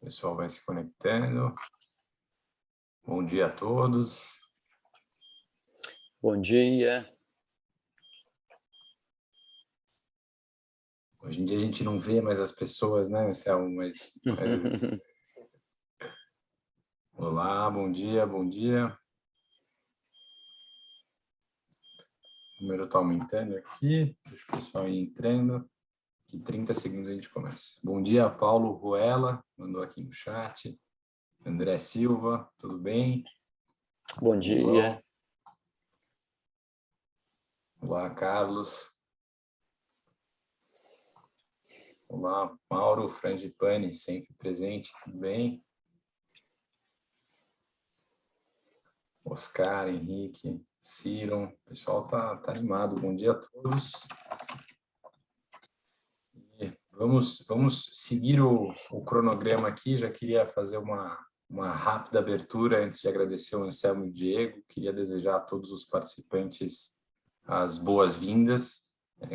O pessoal vai se conectando. Bom dia a todos. Bom dia. Hoje em dia a gente não vê mais as pessoas, né, Anselmo? Mas... Olá, bom dia, bom dia. O número está aumentando aqui. Deixa o pessoal ir entrando. Em 30 segundos a gente começa. Bom dia, Paulo Ruela, mandou aqui no chat. André Silva, tudo bem? Bom dia. Olá, Carlos. Olá, Mauro Frangipani, sempre presente, tudo bem? Oscar, Henrique, Ciron, o pessoal tá animado. Bom dia a todos. E vamos seguir o cronograma aqui. Já queria fazer uma rápida abertura antes de agradecer o Anselmo e o Diego. Queria desejar a todos os participantes as boas-vindas,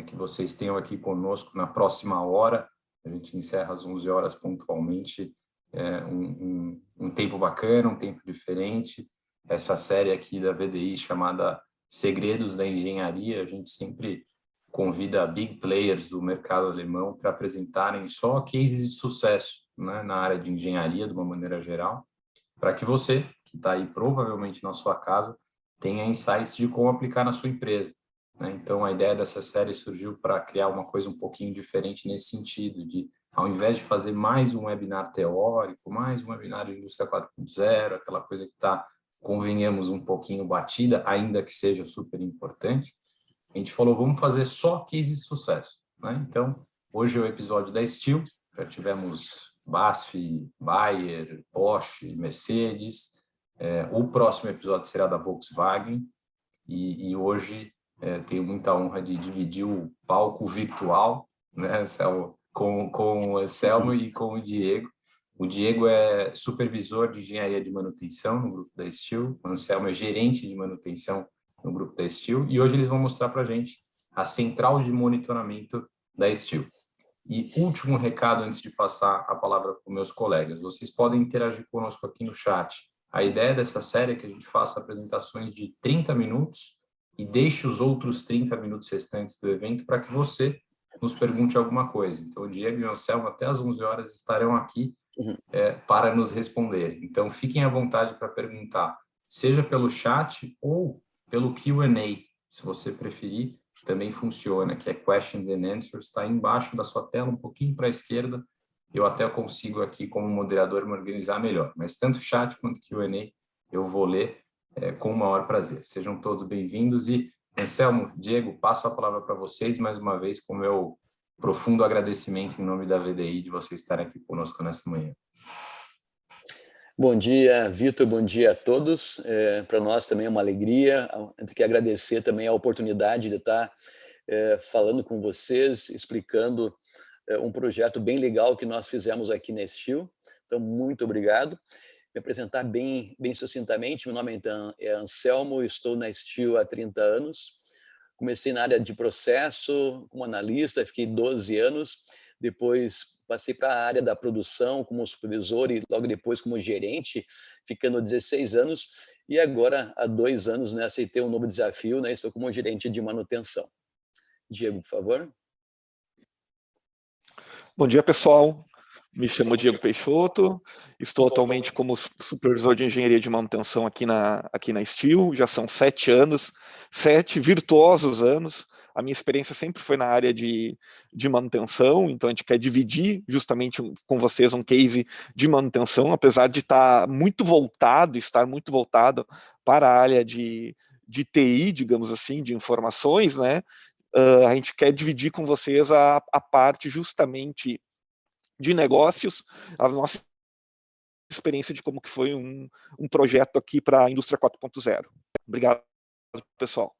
que vocês tenham aqui conosco na próxima hora. A gente encerra às 11 horas pontualmente. Um tempo bacana, um tempo diferente. Essa série aqui da VDI chamada Segredos da Engenharia, a gente sempre convida big players do mercado alemão para apresentarem só cases de sucesso, né, na área de engenharia, de uma maneira geral, para que você, que está aí provavelmente na sua casa, tenha insights de como aplicar na sua empresa, né? Então, a ideia dessa série surgiu para criar uma coisa um pouquinho diferente nesse sentido, de, ao invés de fazer mais um webinar teórico, mais um webinar de indústria 4.0, aquela coisa que está, convenhamos, um pouquinho batida, ainda que seja super importante, a gente falou, vamos fazer só cases de sucesso, né? Então, hoje é o episódio da Steel, já tivemos BASF, Bayer, Bosch, Mercedes, o próximo episódio será da Volkswagen, e hoje tenho muita honra de dividir o palco virtual, né, Anselmo, com o Anselmo e com o Diego. O Diego é supervisor de engenharia de manutenção no grupo da Steel, o Anselmo é gerente de manutenção no grupo da Steel, e hoje eles vão mostrar para a gente a central de monitoramento da Steel. E último recado antes de passar a palavra para os meus colegas, vocês podem interagir conosco aqui no chat. A ideia dessa série é que a gente faça apresentações de 30 minutos e deixe os outros 30 minutos restantes do evento para que você nos pergunte alguma coisa. Então, o Diego e o Anselmo, até às 11 horas, estarão aqui para nos responder. Então, fiquem à vontade para perguntar, seja pelo chat ou pelo Q&A, se você preferir, também funciona, que é Questions and Answers, está embaixo da sua tela, um pouquinho para a esquerda. Eu até consigo aqui, como moderador, me organizar melhor. Mas tanto chat quanto Q&A eu vou ler com o maior prazer. Sejam todos bem-vindos e, Anselmo, Diego, passo a palavra para vocês, mais uma vez, com o meu profundo agradecimento em nome da VDI de vocês estarem aqui conosco nessa manhã. Bom dia, Vitor, bom dia a todos. Para nós também é uma alegria, tenho que agradecer também a oportunidade de estar falando com vocês, explicando um projeto bem legal que nós fizemos aqui na Steel. Então, muito obrigado. Me apresentar bem sucintamente, meu nome então é Anselmo, estou na Steel há 30 anos. Comecei na área de processo, como analista, fiquei 12 anos, depois passei para a área da produção como supervisor e logo depois como gerente, ficando 16 anos, e agora, há 2 anos, né, aceitei um novo desafio, né, estou como gerente de manutenção. Diego, por favor. Bom dia, pessoal. Me chamo Diego Peixoto, estou atualmente como supervisor de engenharia de manutenção aqui na Steel, já são 7 anos, 7 virtuosos anos. A minha experiência sempre foi na área de manutenção, então a gente quer dividir justamente com vocês um case de manutenção, apesar de estar muito voltado para a área de TI, digamos assim, de informações, né? A gente quer dividir com vocês a parte justamente de negócios, a nossa experiência de como que foi um projeto aqui para a indústria 4.0. Obrigado, pessoal.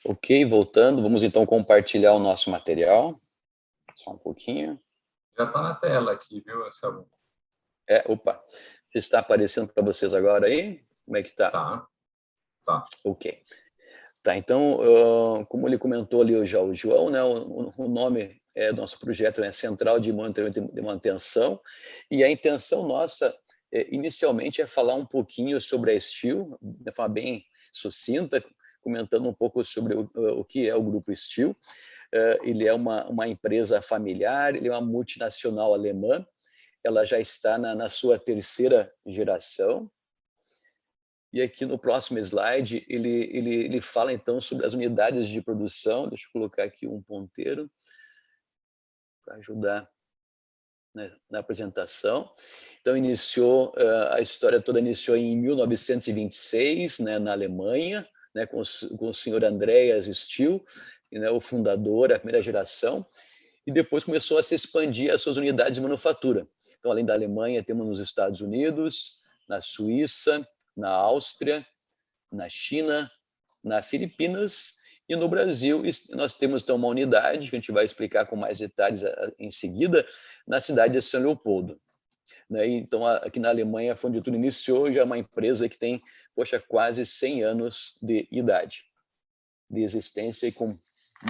Ok, voltando, vamos então compartilhar o nosso material. Só um pouquinho. Já está na tela aqui, viu, Anselmo? Opa, está aparecendo para vocês agora aí? Como é que está? Tá. Ok. Tá, então, como ele comentou ali já o João, né, o nome do nosso projeto é Central de Monitoramento de Manutenção, e a intenção nossa, inicialmente, é falar um pouquinho sobre a Steel, de forma bem sucinta, comentando um pouco sobre o que é o Grupo Steel. Ele é uma empresa familiar, ele é uma multinacional alemã, ela já está na sua terceira geração. E aqui no próximo slide, ele fala então sobre as unidades de produção. Deixa eu colocar aqui um ponteiro para ajudar, né, na apresentação. Então, a história toda iniciou em 1926, né, na Alemanha, né, com o senhor Andreas Steel, né, o fundador, a primeira geração, e depois começou a se expandir as suas unidades de manufatura. Então, além da Alemanha, temos nos Estados Unidos, na Suíça, na Áustria, na China, na Filipinas e no Brasil. Nós temos então uma unidade, que a gente vai explicar com mais detalhes em seguida, na cidade de São Leopoldo. Então, aqui na Alemanha, foi onde tudo iniciou, já é uma empresa que tem, quase 100 anos de idade, de existência, e com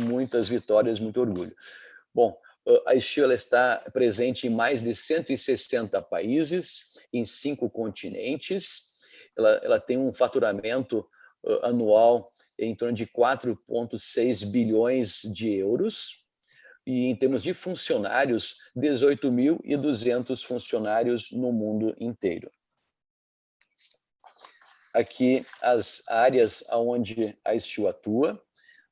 muitas vitórias, muito orgulho. Bom, a Steel está presente em mais de 160 países, em 5 continentes. Ela tem um faturamento anual em torno de 4,6 bilhões de euros. E em termos de funcionários, 18.200 funcionários no mundo inteiro. Aqui as áreas onde a Steel atua,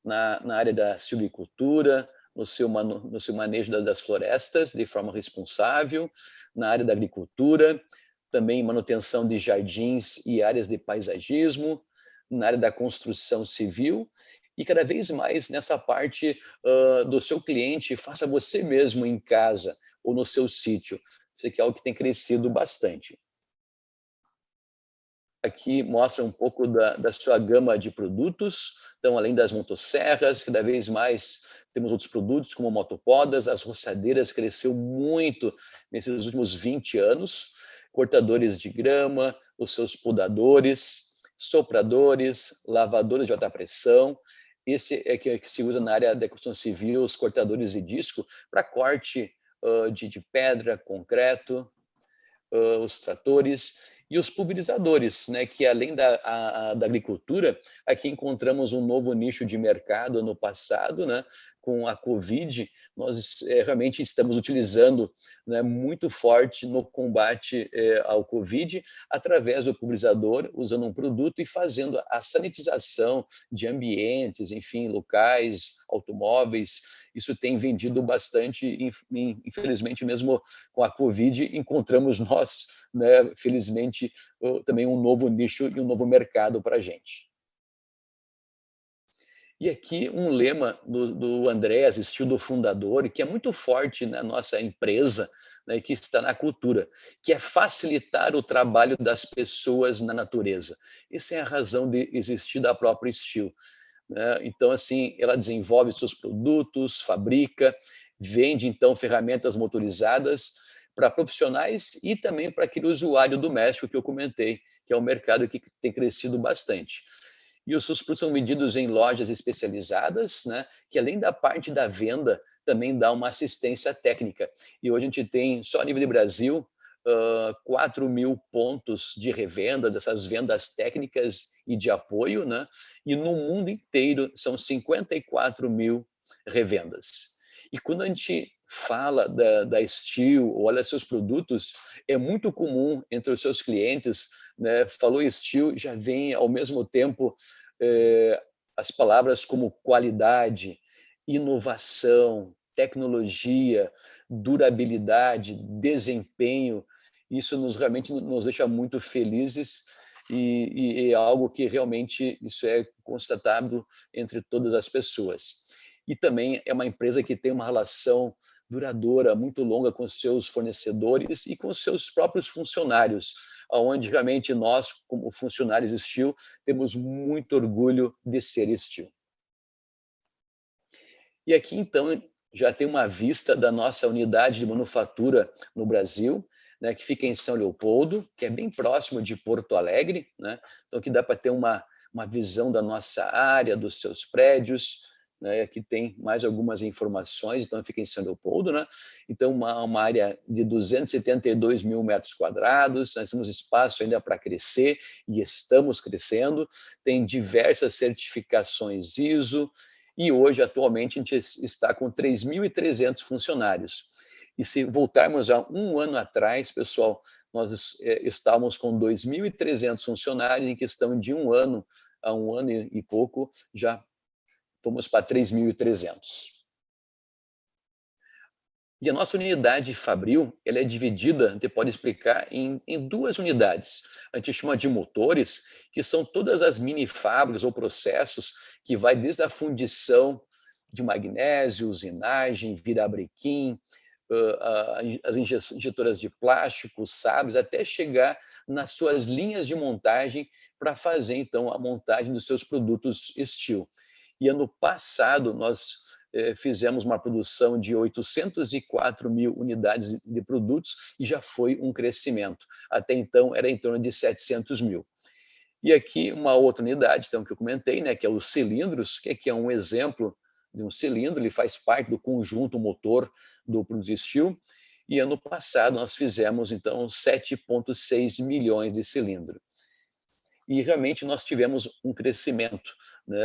na área da silvicultura, no seu manejo das florestas de forma responsável, na área da agricultura, também manutenção de jardins e áreas de paisagismo, na área da construção civil, e cada vez mais nessa parte do seu cliente, faça você mesmo em casa ou no seu sítio. Isso aqui é algo que tem crescido bastante. Aqui mostra um pouco da sua gama de produtos. Então, além das motosserras, cada vez mais temos outros produtos, como motopodas, as roçadeiras cresceu muito nesses últimos 20 anos, cortadores de grama, os seus podadores, sopradores, lavadores de alta pressão. Esse é que se usa na área da construção civil, os cortadores de disco, para corte de pedra, concreto, os tratores e os pulverizadores, né, que além da agricultura, aqui encontramos um novo nicho de mercado ano passado, né, com a Covid, nós realmente estamos utilizando, né, muito forte no combate ao Covid, através do pulverizador, usando um produto e fazendo a sanitização de ambientes, enfim, locais, automóveis. Isso tem vendido bastante, infelizmente mesmo com a Covid, encontramos nós, né, felizmente, também um novo nicho e um novo mercado para a gente. E aqui um lema do Andreas Steel, do fundador, que é muito forte na nossa empresa, né, que está na cultura, que é facilitar o trabalho das pessoas na natureza. Essa é a razão de existir da própria Steel. Né? Então, assim, ela desenvolve seus produtos, fabrica, vende, então, ferramentas motorizadas para profissionais e também para aquele usuário doméstico que eu comentei, que é um mercado que tem crescido bastante. E os seus produtos são vendidos em lojas especializadas, né, que além da parte da venda, também dá uma assistência técnica. E hoje a gente tem, só a nível de Brasil, 4.000 pontos de revenda, dessas vendas técnicas e de apoio, né? E no mundo inteiro são 54.000 revendas. E quando a gente fala da Steel, ou olha seus produtos, é muito comum entre os seus clientes, né? Falou Steel, já vem ao mesmo tempo as palavras como qualidade, inovação, tecnologia, durabilidade, desempenho. Isso realmente nos deixa muito felizes e é algo que realmente isso é constatado entre todas as pessoas. E também é uma empresa que tem uma relação duradoura, muito longa com seus fornecedores e com seus próprios funcionários, onde realmente nós, como funcionários Steel, temos muito orgulho de ser Steel. E aqui, então, já tem uma vista da nossa unidade de manufatura no Brasil, que fica em São Leopoldo, que é bem próximo de Porto Alegre, né? Então aqui dá para ter uma uma visão da nossa área, dos seus prédios, né? Aqui tem mais algumas informações, então fica em São Leopoldo, né? Então uma área de 272 mil metros quadrados, nós temos espaço ainda para crescer e estamos crescendo, tem diversas certificações ISO e hoje, atualmente, a gente está com 3.300 funcionários. E se voltarmos a um ano atrás, pessoal, nós estávamos com 2.300 funcionários, em questão de um ano a um ano e pouco, já fomos para 3.300. E a nossa unidade Fabril, ela é dividida, a gente pode explicar, em duas unidades. A gente chama de motores, que são todas as mini fábricas ou processos que vai desde a fundição de magnésio, usinagem, virabrequim, as injetoras de plástico, sabres, até chegar nas suas linhas de montagem para fazer, então, a montagem dos seus produtos steel. E ano passado, nós fizemos uma produção de 804 mil unidades de produtos e já foi um crescimento. Até então, era em torno de 700 mil. E aqui uma outra unidade, então, que eu comentei, né, que é os cilindros, que aqui é um exemplo de um cilindro, ele faz parte do conjunto motor do produto steel, e ano passado nós fizemos, então, 7,6 milhões de cilindros. E realmente nós tivemos um crescimento, né?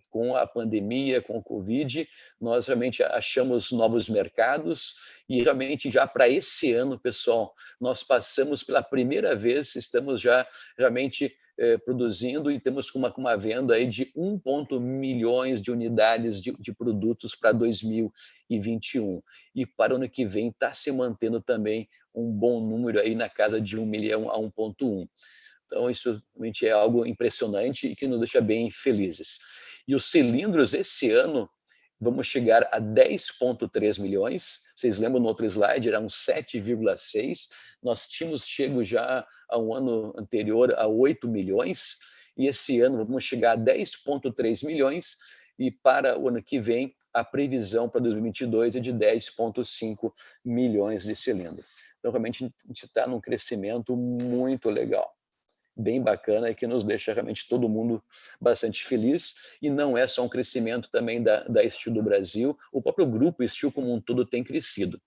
Com a pandemia, com o Covid, nós realmente achamos novos mercados e realmente já para esse ano, pessoal, nós passamos pela primeira vez, estamos já realmente produzindo e temos uma venda aí de 1,1 milhões de unidades de produtos para 2021. E para o ano que vem está se mantendo também um bom número aí na casa de 1 milhão a 1,1. Então, isso realmente é algo impressionante e que nos deixa bem felizes. E os cilindros, esse ano, vamos chegar a 10,3 milhões. Vocês lembram no outro slide, eram 7,6. Nós tínhamos chego já a um ano anterior a 8 milhões. E esse ano vamos chegar a 10,3 milhões. E para o ano que vem, a previsão para 2022 é de 10,5 milhões de cilindros. Então, realmente, a gente está num crescimento muito legal, bem bacana e que nos deixa realmente todo mundo bastante feliz. E não é só um crescimento também da Steel do Brasil, o próprio grupo Steel como um todo tem crescido.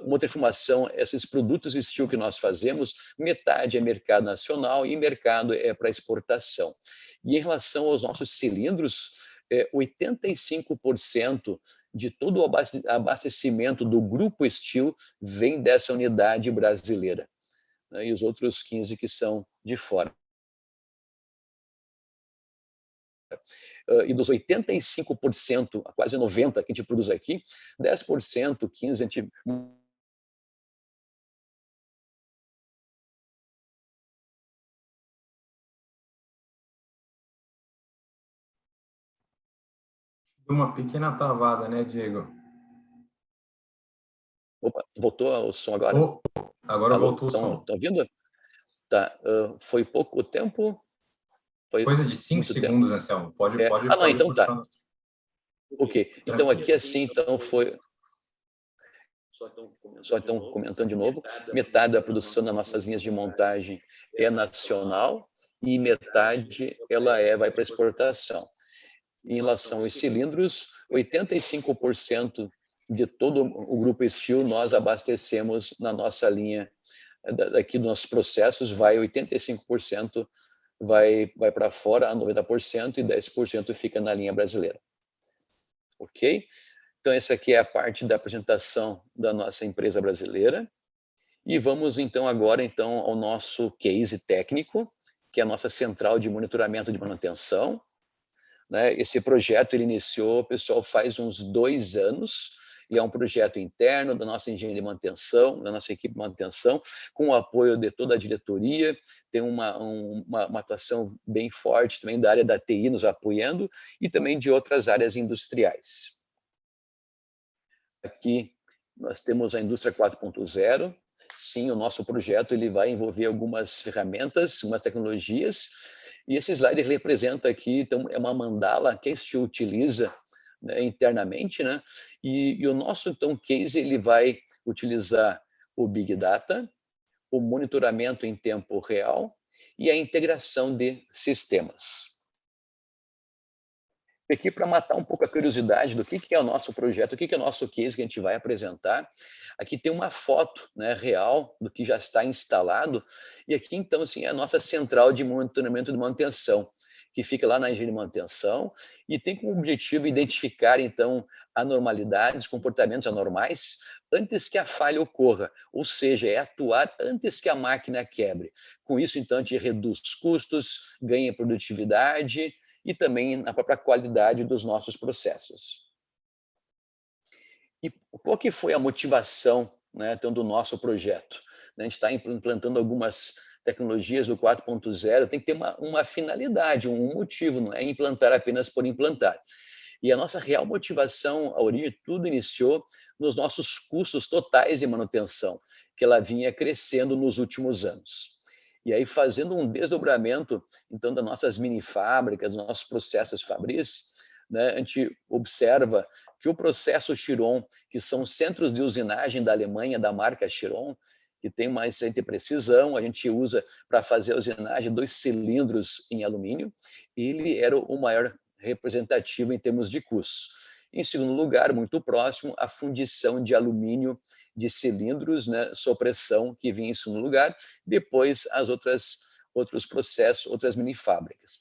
Uma outra informação, esses produtos Steel que nós fazemos, metade é mercado nacional e mercado é para exportação. E em relação aos nossos cilindros, 85% de todo o abastecimento do grupo Steel vem dessa unidade brasileira, né, e os outros 15 que são de fora. E dos 85%, quase 90% que a gente produz aqui, 10%, 15% a gente... Deu uma pequena travada, né, Diego? Opa, voltou o som agora? Oh, agora Alô? voltou o som. Estão ouvindo? Tá. Foi pouco tempo? Foi Coisa de 5 muito tempo? segundos, Anselmo. Pode Não, então tá. continuar. Ok. Então aqui assim, então foi... Só estão comentando de novo, metade da produção das nossas linhas de montagem é nacional e metade ela vai para exportação. Em relação aos cilindros, 85% de todo o grupo Steel nós abastecemos na nossa linha, daqui dos nossos processos, vai 85% vai para fora, 90%, e 10% fica na linha brasileira. Ok? Então, essa aqui é a parte da apresentação da nossa empresa brasileira. E vamos, então, agora então, ao nosso case técnico, que é a nossa central de monitoramento de manutenção. Né? Esse projeto ele iniciou, pessoal, faz uns 2 anos. Ele é um projeto interno da nossa engenharia de manutenção, da nossa equipe de manutenção, com o apoio de toda a diretoria. Tem uma atuação bem forte também da área da TI nos apoiando e também de outras áreas industriais. Aqui nós temos a indústria 4.0. Sim, o nosso projeto ele vai envolver algumas ferramentas, algumas tecnologias. E esse slide representa aqui, então, é uma mandala que a Steel utiliza, né, internamente, né? E o nosso, então, case ele vai utilizar o Big Data, o monitoramento em tempo real e a integração de sistemas. Aqui, para matar um pouco a curiosidade do que é o nosso projeto, o que é o nosso case que a gente vai apresentar, aqui tem uma foto, né, real do que já está instalado, e aqui, então, assim, é a nossa central de monitoramento de manutenção, que fica lá na engenharia de manutenção, e tem como objetivo identificar, então, anormalidades, comportamentos anormais, antes que a falha ocorra, ou seja, é atuar antes que a máquina quebre. Com isso, então, a gente reduz custos, ganha produtividade, e também na própria qualidade dos nossos processos. E qual que foi a motivação, né, então, do nosso projeto? A gente está implantando algumas tecnologias do 4.0, tem que ter uma finalidade, um motivo, não é implantar apenas por implantar. E a nossa real motivação, a origem de tudo iniciou nos nossos custos totais de manutenção, que ela vinha crescendo nos últimos anos. E aí, fazendo um desdobramento, então, das nossas mini fábricas, dos nossos processos fabris, né, a gente observa que o processo Chiron, que são centros de usinagem da Alemanha, da marca Chiron, que tem uma excelente precisão, a gente usa para fazer a usinagem 2 cilindros em alumínio, ele era o maior representativo em termos de custos. Em segundo lugar, muito próximo, a fundição de alumínio de cilindros, né, sob pressão, que vinha em segundo lugar, depois as outros processos, outras mini fábricas.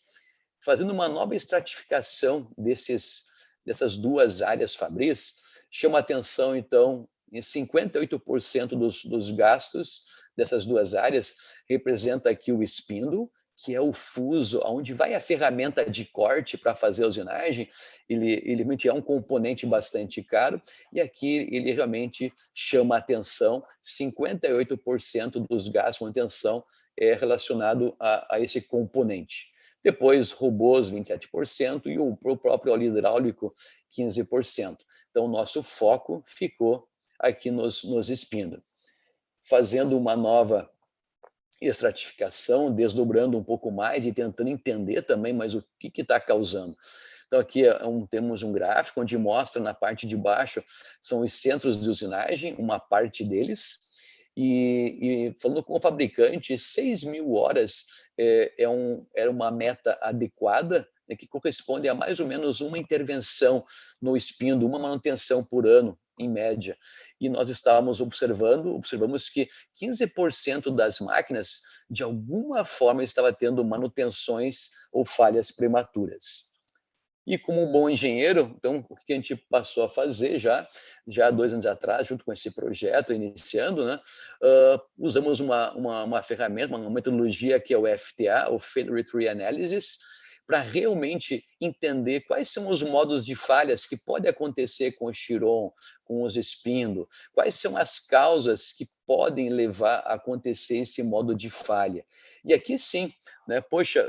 Fazendo uma nova estratificação dessas duas áreas fabris, chama a atenção, então, em 58% dos gastos dessas duas áreas, representa aqui o espíndulo, que é o fuso, onde vai a ferramenta de corte para fazer a usinagem, ele realmente é um componente bastante caro, e aqui ele realmente chama a atenção, 58% dos gastos de manutenção é relacionado a esse componente. Depois, robôs, 27%, e o próprio óleo hidráulico, 15%. Então, o nosso foco ficou aqui nos espíndulos. Fazendo uma nova estratificação, desdobrando um pouco mais e tentando entender também mais o que está causando. Então, aqui temos um gráfico onde mostra na parte de baixo são os centros de usinagem, uma parte deles, e falando com o fabricante, 6.000 horas era uma meta adequada, né, que corresponde a mais ou menos uma intervenção no espíndulo, uma manutenção por ano, em média. E nós observamos que 15% das máquinas, de alguma forma, estava tendo manutenções ou falhas prematuras. E como um bom engenheiro, então, o que a gente passou a fazer já há 2 anos atrás, junto com esse projeto, iniciando, né, usamos uma ferramenta, uma metodologia que é o FTA, o Failure Tree Analysis, para realmente entender quais são os modos de falhas que podem acontecer com o Chiron, com os espíndulos, quais são as causas que podem levar a acontecer esse modo de falha. E aqui sim, né, poxa,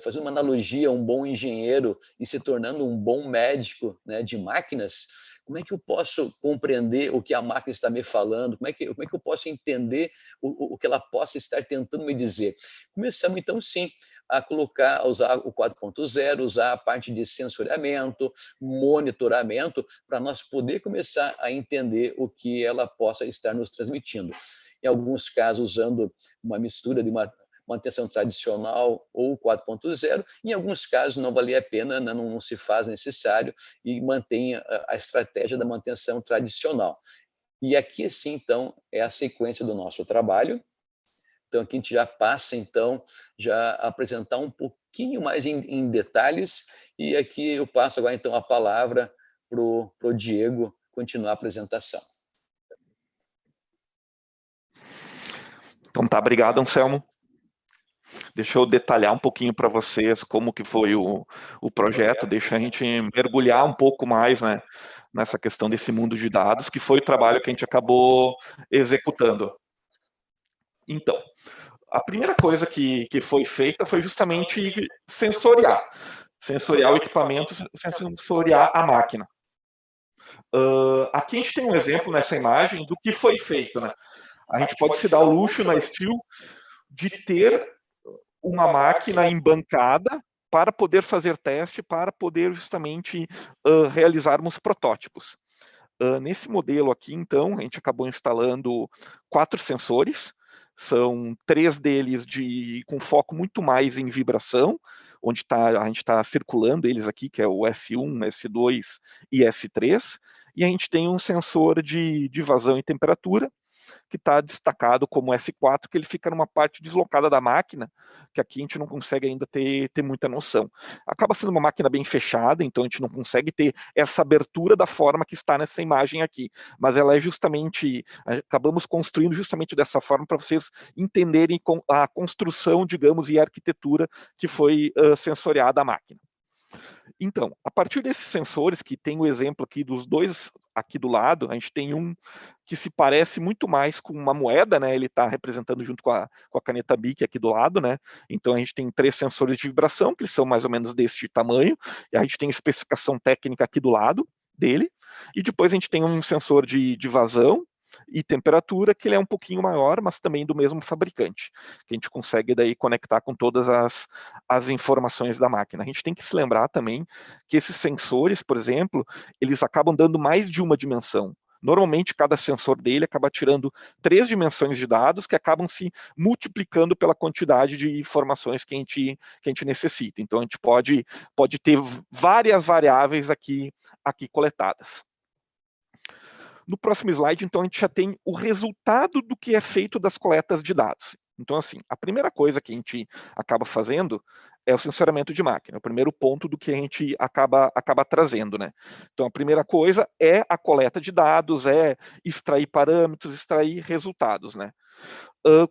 fazendo uma analogia, um bom engenheiro e se tornando um bom médico, né, de máquinas, como é que eu posso compreender o que a máquina está me falando? Como é que eu posso entender o que ela possa estar tentando me dizer? Começamos, então, sim, a usar o 4.0, usar a parte de sensoriamento, monitoramento, para nós poder começar a entender o que ela possa estar nos transmitindo. Em alguns casos, usando uma mistura de uma manutenção tradicional ou 4.0, em alguns casos não valia a pena, não se faz necessário e mantém a estratégia da manutenção tradicional. E aqui, sim, então, é a sequência do nosso trabalho. Então, aqui a gente já passa, então, já a apresentar um pouquinho mais em detalhes, e aqui eu passo agora, então, a palavra para o Diego continuar a apresentação. Então tá, obrigado, Anselmo. Deixa eu detalhar um pouquinho para vocês como que foi o projeto, deixa a gente mergulhar um pouco mais, né, nessa questão desse mundo de dados, que foi o trabalho que a gente acabou executando. Então, a primeira coisa que foi feita foi justamente sensoriar o equipamento, sensoriar a máquina. Aqui a gente tem um exemplo nessa imagem do que foi feito, né? A gente pode se dar o luxo na Steel de ter uma máquina embancada para poder fazer teste, para poder justamente realizarmos protótipos. Nesse modelo aqui, então, a gente acabou instalando 4 sensores, São 3 deles com foco muito mais em vibração, onde a gente está circulando eles aqui, que é o S1, S2 e S3, e a gente tem um sensor de vazão e temperatura, que está destacado como S4, que ele fica numa parte deslocada da máquina, que aqui a gente não consegue ainda ter muita noção. Acaba sendo uma máquina bem fechada, então a gente não consegue ter essa abertura da forma que está nessa imagem aqui, mas ela é justamente, acabamos construindo justamente dessa forma para vocês entenderem a construção, digamos, e a arquitetura que foi sensoriada à máquina. Então, a partir desses sensores, que tem o exemplo aqui dos 2 aqui do lado, a gente tem um que se parece muito mais com uma moeda, né? Ele está representando junto com a caneta Bic aqui do lado, né? Então a gente tem 3 sensores de vibração, que são mais ou menos deste tamanho, e a gente tem especificação técnica aqui do lado dele, e depois a gente tem um sensor de vazão e temperatura, que ele é um pouquinho maior, mas também do mesmo fabricante, que a gente consegue daí conectar com todas as informações da máquina. A gente tem que se lembrar também que esses sensores, por exemplo, eles acabam dando mais de uma dimensão. Normalmente, cada sensor dele acaba tirando 3 dimensões de dados que acabam se multiplicando pela quantidade de informações que a gente necessita. Então, a gente pode ter várias variáveis aqui coletadas. No próximo slide, então, a gente já tem o resultado do que é feito das coletas de dados. Então, assim, a primeira coisa que a gente acaba fazendo é o sensoriamento de máquina, o primeiro ponto do que a gente acaba trazendo, né? Então, a primeira coisa é a coleta de dados, é extrair parâmetros, extrair resultados, né?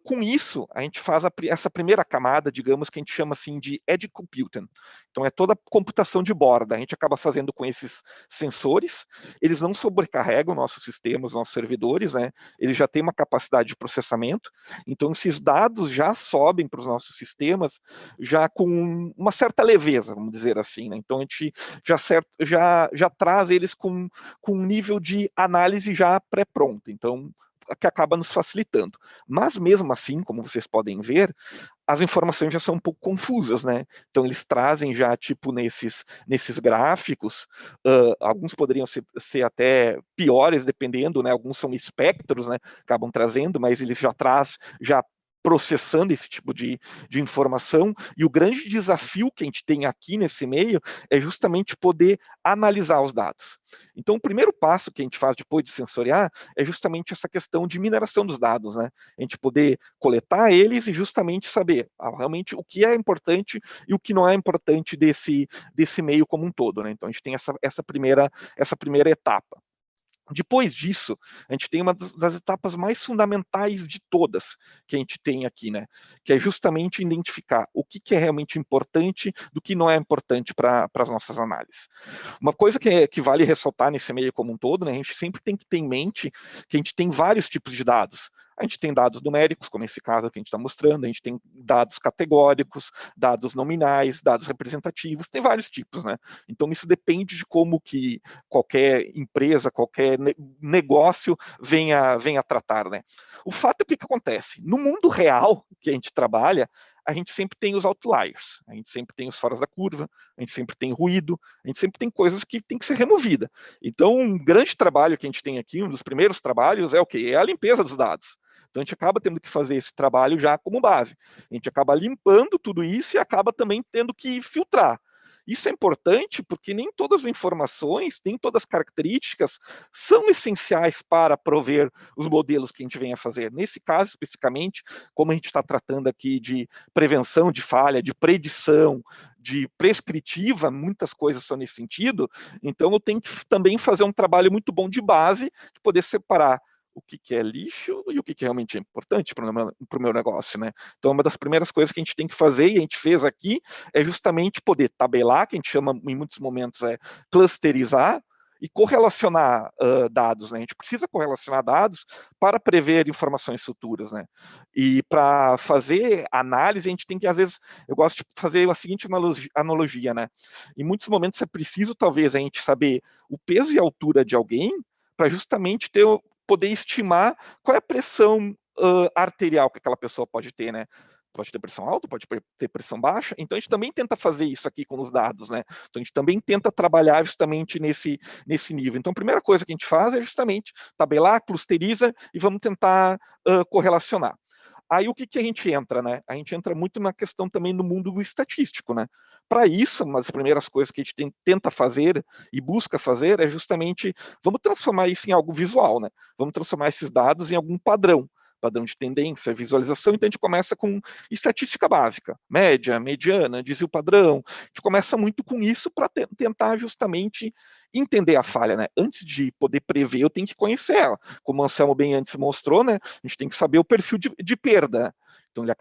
Com isso, a gente faz essa primeira camada, digamos, que a gente chama assim de edge computing. Então, é toda a computação de borda. A gente acaba fazendo com esses sensores, eles não sobrecarregam nossos sistemas, nossos servidores, né? Eles já têm uma capacidade de processamento, então esses dados já sobem para os nossos sistemas já com uma certa leveza, vamos dizer assim, né? Então, a gente já traz eles com um nível de análise já pré-pronto. Então, que acaba nos facilitando. Mas mesmo assim, como vocês podem ver, as informações já são um pouco confusas, né? Então eles trazem já, tipo, nesses gráficos, alguns poderiam ser até piores, dependendo, né? Alguns são espectros, né? Acabam trazendo, mas eles já processando esse tipo de informação, e o grande desafio que a gente tem aqui nesse meio é justamente poder analisar os dados. Então, o primeiro passo que a gente faz depois de sensoriar é justamente essa questão de mineração dos dados, né? A gente poder coletar eles e justamente saber realmente o que é importante e o que não é importante desse meio como um todo, né? Então, a gente tem essa primeira etapa. Depois disso, a gente tem uma das etapas mais fundamentais de todas que a gente tem aqui, né? Que é justamente identificar o que é realmente importante do que não é importante para as nossas análises. Uma coisa que vale ressaltar nesse meio como um todo, né? A gente sempre tem que ter em mente que a gente tem vários tipos de dados. A gente tem dados numéricos, como esse caso que a gente está mostrando, a gente tem dados categóricos, dados nominais, dados representativos, tem vários tipos, né? Então, isso depende de como que qualquer empresa, qualquer negócio venha tratar, né? O fato é que acontece? No mundo real que a gente trabalha, a gente sempre tem os outliers, a gente sempre tem os foras da curva, a gente sempre tem ruído, a gente sempre tem coisas que tem que ser removida. Então, um grande trabalho que a gente tem aqui, um dos primeiros trabalhos é o quê? É a limpeza dos dados. Então, a gente acaba tendo que fazer esse trabalho já como base. A gente acaba limpando tudo isso e acaba também tendo que filtrar. Isso é importante porque nem todas as informações, nem todas as características são essenciais para prover os modelos que a gente vem a fazer. Nesse caso, especificamente, como a gente está tratando aqui de prevenção de falha, de predição, de prescritiva, muitas coisas são nesse sentido, então eu tenho que também fazer um trabalho muito bom de base, de poder separar o que é lixo e o que realmente é importante para o meu negócio, né? Então, uma das primeiras coisas que a gente tem que fazer, e a gente fez aqui, é justamente poder tabelar, que a gente chama, em muitos momentos, clusterizar, e correlacionar dados, né? A gente precisa correlacionar dados para prever informações futuras, né? E para fazer análise, a gente tem que, às vezes, eu gosto de fazer a seguinte analogia, né? Em muitos momentos é preciso, talvez, a gente saber o peso e a altura de alguém para justamente poder estimar qual é a pressão arterial que aquela pessoa pode ter, né? Pode ter pressão alta, pode ter pressão baixa. Então, a gente também tenta fazer isso aqui com os dados, né? Então, a gente também tenta trabalhar justamente nesse nível. Então, a primeira coisa que a gente faz é justamente tabelar, clusteriza e vamos tentar correlacionar. Aí o que a gente entra, né? A gente entra muito na questão também do mundo estatístico, né? Para isso, uma das primeiras coisas que a gente tenta fazer e busca fazer é justamente, vamos transformar isso em algo visual, né? Vamos transformar esses dados em algum padrão de tendência, visualização. Então a gente começa com estatística básica, média, mediana, desvio padrão. A gente começa muito com isso para tentar justamente entender a falha, né? Antes de poder prever, eu tenho que conhecer ela. Como o Anselmo bem antes mostrou, né? A gente tem que saber o perfil de perda. Então a gente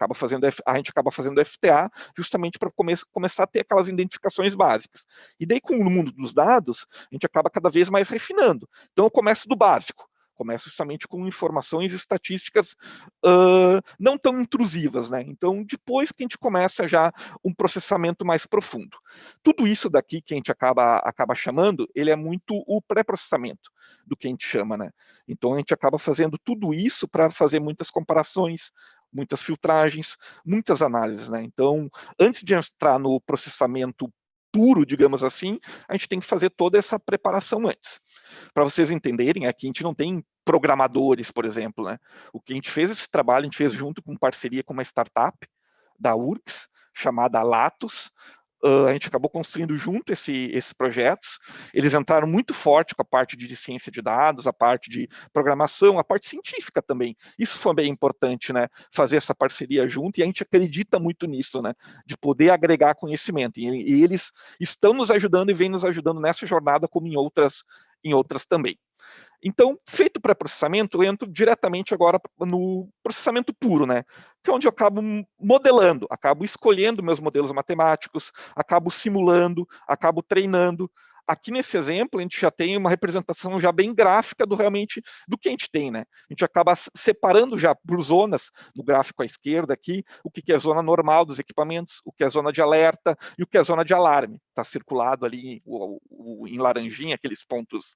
acaba fazendo FTA justamente para começar a ter aquelas identificações básicas. E daí, com o mundo dos dados, a gente acaba cada vez mais refinando. Então eu começo do básico. Começa justamente com informações estatísticas não tão intrusivas, né? Então, depois que a gente começa já um processamento mais profundo. Tudo isso daqui que a gente acaba chamando, ele é muito o pré-processamento do que a gente chama, né? Então, a gente acaba fazendo tudo isso para fazer muitas comparações, muitas filtragens, muitas análises, né? Então, antes de entrar no processamento puro, digamos assim, a gente tem que fazer toda essa preparação antes. Para vocês entenderem, aqui a gente não tem programadores, por exemplo, né? O que a gente fez esse trabalho, a gente fez junto com parceria com uma startup da URGS, chamada Latos. A gente acabou construindo junto esses projetos. Eles entraram muito forte com a parte de ciência de dados, a parte de programação, a parte científica também. Isso foi bem importante, né? Fazer essa parceria junto, e a gente acredita muito nisso, né? De poder agregar conhecimento. E eles estão nos ajudando e vêm nos ajudando nessa jornada, como em outras também. Então, feito o pré-processamento, eu entro diretamente agora no processamento puro, né? Que é onde eu acabo modelando, acabo escolhendo meus modelos matemáticos, acabo simulando, acabo treinando. Aqui nesse exemplo, a gente já tem uma representação já bem gráfica realmente do que a gente tem, né? A gente acaba separando já por zonas, no gráfico à esquerda aqui, o que é a zona normal dos equipamentos, o que é a zona de alerta e o que é a zona de alarme. Está circulado ali em laranjinha, aqueles pontos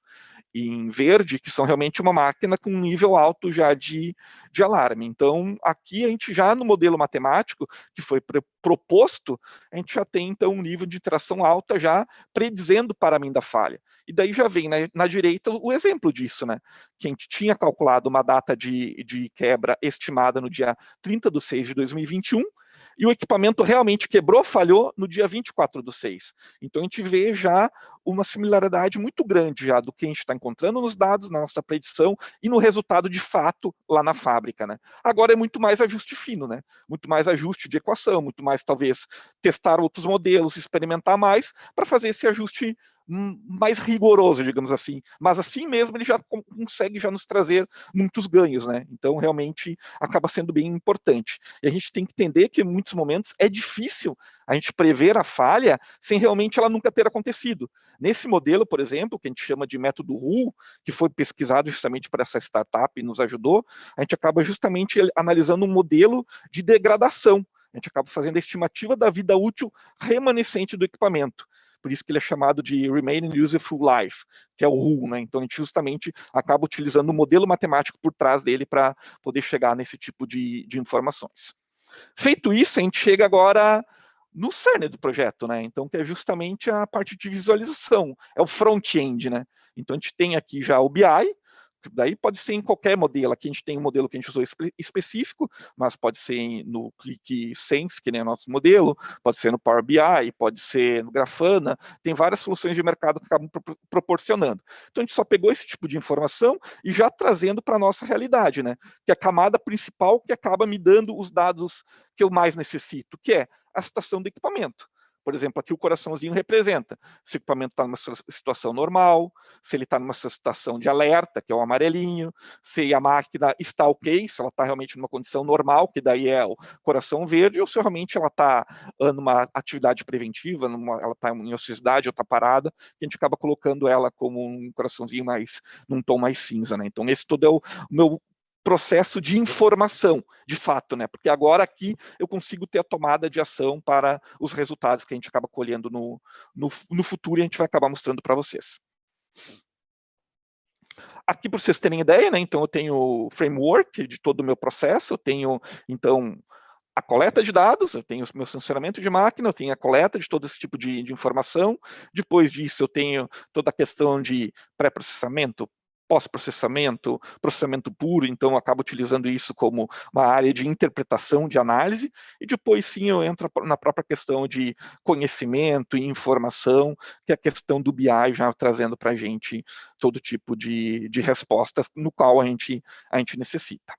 em verde, que são realmente uma máquina com um nível alto já de alarme. Então, aqui a gente já no modelo matemático, que foi proposto, a gente já tem então um nível de interação alta já predizendo para mim da falha. E daí já vem na direita o exemplo disso, né? Que a gente tinha calculado uma data de quebra estimada no dia 30/6 de 2021, e o equipamento realmente quebrou, falhou no dia 24/6. Então a gente vê já uma similaridade muito grande já do que a gente está encontrando nos dados, na nossa predição e no resultado de fato lá na fábrica, né? Agora é muito mais ajuste fino, né? Muito mais ajuste de equação, muito mais talvez testar outros modelos, experimentar mais para fazer esse ajuste mais rigoroso, digamos assim. Mas assim mesmo ele já consegue já nos trazer muitos ganhos, né? Então realmente acaba sendo bem importante. E a gente tem que entender que em muitos momentos é difícil a gente prever a falha sem realmente ela nunca ter acontecido. Nesse modelo, por exemplo, que a gente chama de método RUL, que foi pesquisado justamente para essa startup e nos ajudou, a gente acaba justamente analisando um modelo de degradação. A gente acaba fazendo a estimativa da vida útil remanescente do equipamento. Por isso que ele é chamado de Remaining Useful Life, que é o RUL, né? Então a gente justamente acaba utilizando um modelo matemático por trás dele para poder chegar nesse tipo de informações. Feito isso, a gente chega agora no cerne do projeto, né? Então, que é justamente a parte de visualização, é o front-end, né? Então, a gente tem aqui já o BI, daí pode ser em qualquer modelo. Aqui a gente tem um modelo que a gente usou específico, mas pode ser no ClickSense, que nem é o nosso modelo, pode ser no Power BI, pode ser no Grafana, tem várias soluções de mercado que acabam proporcionando. Então a gente só pegou esse tipo de informação e já trazendo para a nossa realidade, né? Que é a camada principal que acaba me dando os dados que eu mais necessito, que é a situação do equipamento. Por exemplo, aqui o coraçãozinho representa se o equipamento está numa situação normal, se ele está numa situação de alerta, que é o amarelinho, se a máquina está ok, se ela está realmente numa condição normal, que daí é o coração verde, ou se realmente ela está numa atividade preventiva, ela está em ociosidade ou está parada, que a gente acaba colocando ela como um coraçãozinho num tom mais cinza, né? Então esse todo é o meu processo de informação, de fato, né? Porque agora aqui eu consigo ter a tomada de ação para os resultados que a gente acaba colhendo no futuro e a gente vai acabar mostrando para vocês. Aqui, para vocês terem ideia, né? Então eu tenho o framework de todo o meu processo, eu tenho, então, a coleta de dados, eu tenho o meu sensoramento de máquina, eu tenho a coleta de todo esse tipo de informação. Depois disso, eu tenho toda a questão de pré-processamento, pós-processamento, processamento puro, então eu acabo utilizando isso como uma área de interpretação, de análise, e depois sim eu entro na própria questão de conhecimento e informação, que é a questão do BI já trazendo para a gente todo tipo de respostas no qual a gente necessita.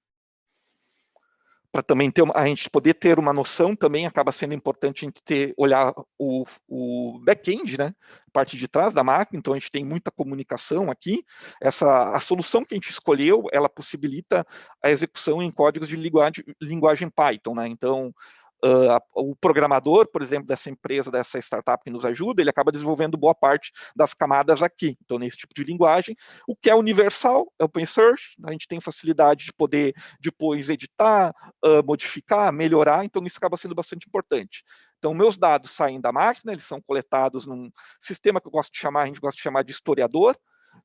Para também a gente poder ter uma noção, também acaba sendo importante a gente olhar o back-end, né? A parte de trás da máquina, então a gente tem muita comunicação aqui. A solução que a gente escolheu, ela possibilita a execução em códigos de linguagem Python, né? Então, o programador, por exemplo, dessa empresa, dessa startup que nos ajuda, ele acaba desenvolvendo boa parte das camadas aqui. Então, nesse tipo de linguagem, o que é universal é open source, a gente tem facilidade de poder depois editar, modificar, melhorar, então isso acaba sendo bastante importante. Então, meus dados saem da máquina, eles são coletados num sistema que a gente gosta de chamar de historiador,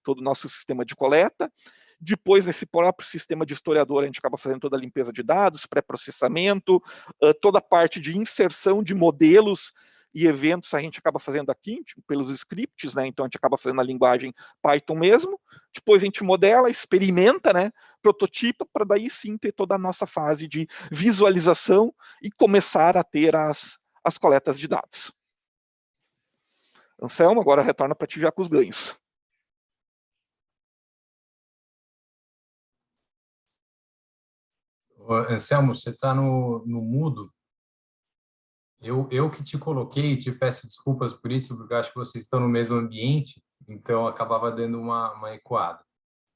todo o nosso sistema de coleta. Depois, nesse próprio sistema de historiador, a gente acaba fazendo toda a limpeza de dados, pré-processamento, toda a parte de inserção de modelos e eventos a gente acaba fazendo aqui, pelos scripts, né? Então a gente acaba fazendo na linguagem Python mesmo. Depois a gente modela, experimenta, né? Prototipa, para daí sim ter toda a nossa fase de visualização e começar a ter as coletas de dados. Anselmo, agora retorna para ti já com os ganhos. Anselmo, você está no mudo. Eu que te coloquei, te peço desculpas por isso, porque eu acho que vocês estão no mesmo ambiente, então acabava dando uma ecoada.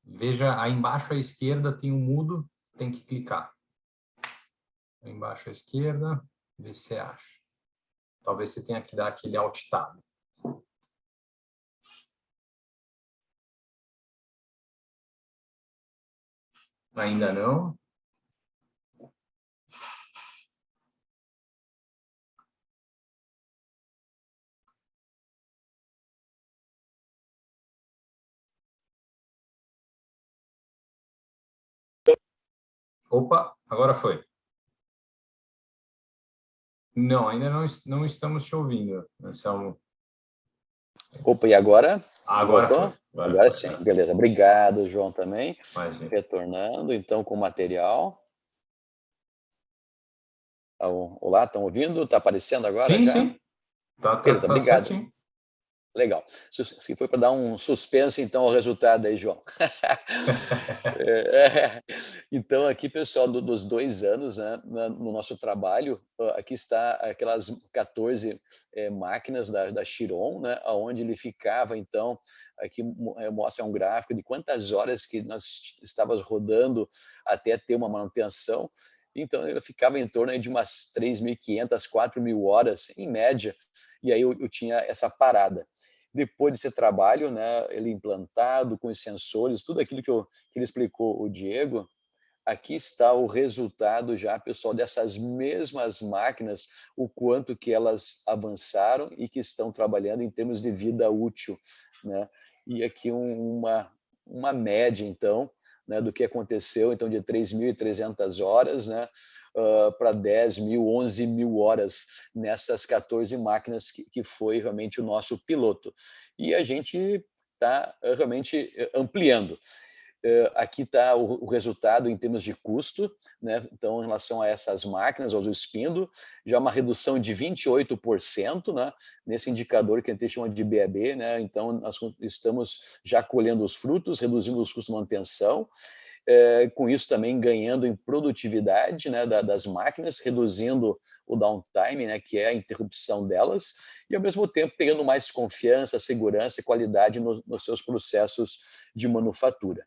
Veja, aí embaixo à esquerda tem um mudo, tem que clicar. Aí embaixo à esquerda, vê se você acha. Talvez você tenha que dar aquele Alt Tab. Ainda não? Opa, agora foi. Não, ainda não estamos te ouvindo, Anselmo. Opa, e agora? Agora Voltou? foi. Agora sim, beleza. Obrigado, João, também. Imagina. Retornando, então, com o material. Olá, estão ouvindo? Está aparecendo agora Sim, já? sim. Beleza, Tá obrigado. certinho. Legal. Se foi para dar um suspense, então, ao resultado aí, João. Então, aqui, pessoal, dos 2 anos, né, no nosso trabalho, aqui está aquelas 14 máquinas da Chiron, né, onde ele ficava, então, aqui mostra um gráfico de quantas horas que nós estávamos rodando até ter uma manutenção. Então, ele ficava em torno aí de umas 3.500, 4.000 horas, em média, e aí eu tinha essa parada. Depois desse trabalho, né, ele implantado com os sensores, tudo aquilo que ele explicou, o Diego, aqui está o resultado já, pessoal, dessas mesmas máquinas, o quanto que elas avançaram e que estão trabalhando em termos de vida útil, né? E aqui uma média, então, né, do que aconteceu, então, de 3.300 horas, né, para 10.000, 11.000 horas nessas 14 máquinas que foi realmente o nosso piloto. E a gente está realmente ampliando. Aqui está o resultado em termos de custo, né? Então, em relação a essas máquinas, aos Spindo, já uma redução de 28%, né? Nesse indicador que a gente chama de BAB, né? Então, nós estamos já colhendo os frutos, reduzindo os custos de manutenção, com isso também ganhando em produtividade, né, das máquinas, reduzindo o downtime, né, que é a interrupção delas, e ao mesmo tempo pegando mais confiança, segurança e qualidade nos seus processos de manufatura.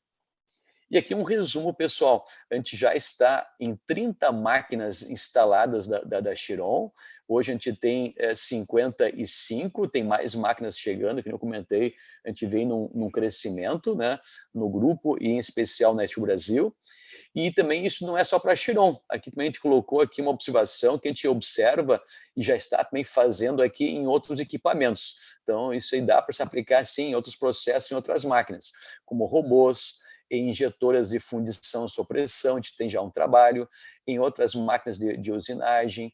E aqui um resumo, pessoal. A gente já está em 30 máquinas instaladas da Chiron. Hoje a gente tem 55, tem mais máquinas chegando, que eu comentei, a gente vem num crescimento, né, no grupo e em especial na Steel Brasil. E também isso não é só para a Chiron. Aqui também a gente colocou aqui uma observação que a gente observa e já está também fazendo aqui em outros equipamentos. Então isso aí dá para se aplicar sim em outros processos, em outras máquinas, como robôs, em injetoras de fundição sob pressão, a gente tem já um trabalho, em outras máquinas de usinagem,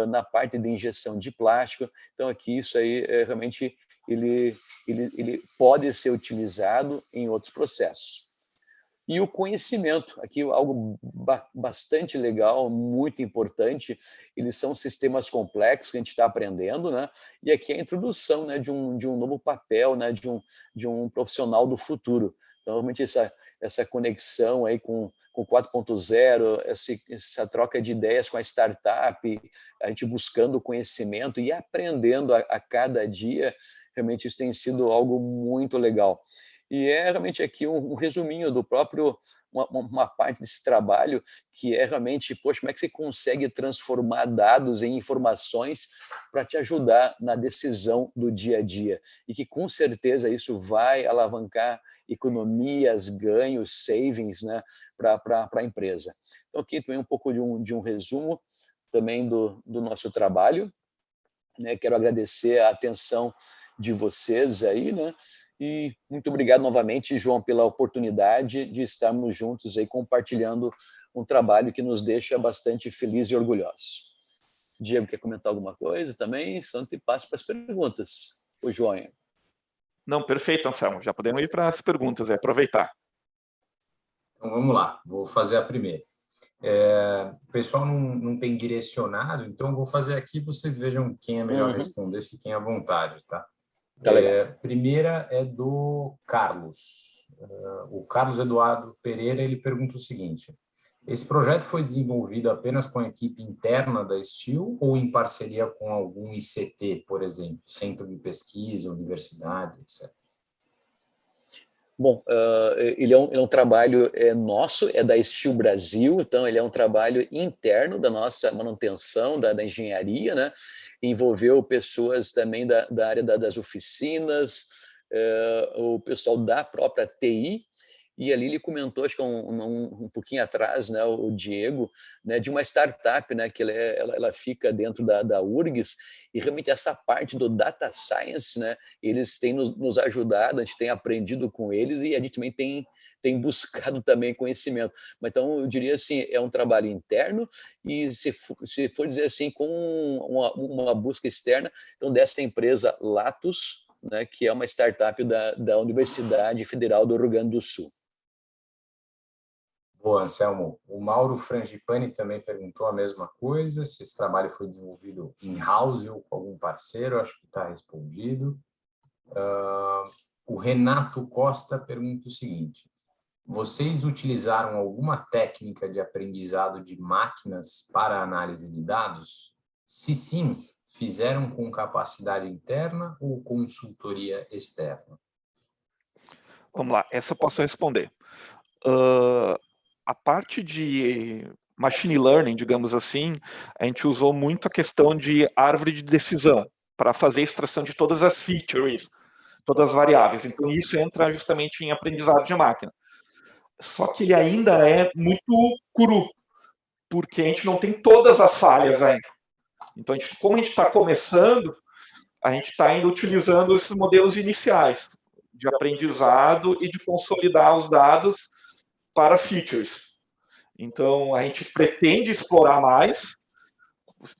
na parte de injeção de plástico. Então, aqui, isso aí realmente ele pode ser utilizado em outros processos. E o conhecimento, aqui algo bastante legal, muito importante, eles são sistemas complexos que a gente está aprendendo, né? E aqui é a introdução, né, de um novo papel, né, de um profissional do futuro. Então, realmente, essa conexão aí com 4.0, essa troca de ideias com a startup, a gente buscando conhecimento e aprendendo a cada dia, realmente isso tem sido algo muito legal. E é realmente aqui um resuminho do próprio, uma parte desse trabalho, que é realmente, poxa, como é que você consegue transformar dados em informações para te ajudar na decisão do dia a dia? E que com certeza isso vai alavancar economias, ganhos, savings, né, para a empresa. Então aqui também um pouco de um resumo também do nosso trabalho, né? Quero agradecer a atenção de vocês aí, né? E muito obrigado novamente, João, pela oportunidade de estarmos juntos aí compartilhando um trabalho que nos deixa bastante felizes e orgulhosos. Diego, quer comentar alguma coisa também? Santo, e passo para as perguntas. O João. Não, perfeito, Anselmo. Já podemos ir para as perguntas, aproveitar. Então, vamos lá. Vou fazer a primeira. O pessoal não tem direcionado, então eu vou fazer aqui, vocês vejam quem é melhor responder, fiquem à vontade, tá? Tá legal. Primeira é do Carlos. O Carlos Eduardo Pereira, ele pergunta o seguinte: esse projeto foi desenvolvido apenas com a equipe interna da Steel ou em parceria com algum ICT, por exemplo, centro de pesquisa, universidade, etc.? Bom, ele é um trabalho nosso, é da Steel Brasil, então ele é um trabalho interno da nossa manutenção, da engenharia, né? Envolveu pessoas também da área das oficinas, o pessoal da própria TI, e ali ele comentou, acho que um pouquinho atrás, né, o Diego, né, de uma startup, né, que ela fica dentro da URGS, e realmente essa parte do data science, né, eles têm nos ajudado, a gente tem aprendido com eles e a gente também tem buscado também conhecimento. Mas, então, eu diria assim, é um trabalho interno e, se for dizer assim, com uma busca externa, então, dessa empresa Latus, né, que é uma startup da Universidade Federal do Rio Grande do Sul. Boa, Anselmo. O Mauro Frangipani também perguntou a mesma coisa, se esse trabalho foi desenvolvido in-house ou com algum parceiro, acho que está respondido. O Renato Costa pergunta o seguinte: vocês utilizaram alguma técnica de aprendizado de máquinas para análise de dados? Se sim, fizeram com capacidade interna ou consultoria externa? Vamos lá, essa eu posso responder. A parte de machine learning, digamos assim, a gente usou muito a questão de árvore de decisão para fazer a extração de todas as features, todas as variáveis. Então, isso entra justamente em aprendizado de máquina. Só que ele ainda é muito cru, porque a gente não tem todas as falhas ainda. Então, como a gente está começando, a gente está ainda utilizando esses modelos iniciais de aprendizado e de consolidar os dados para features. Então, a gente pretende explorar mais,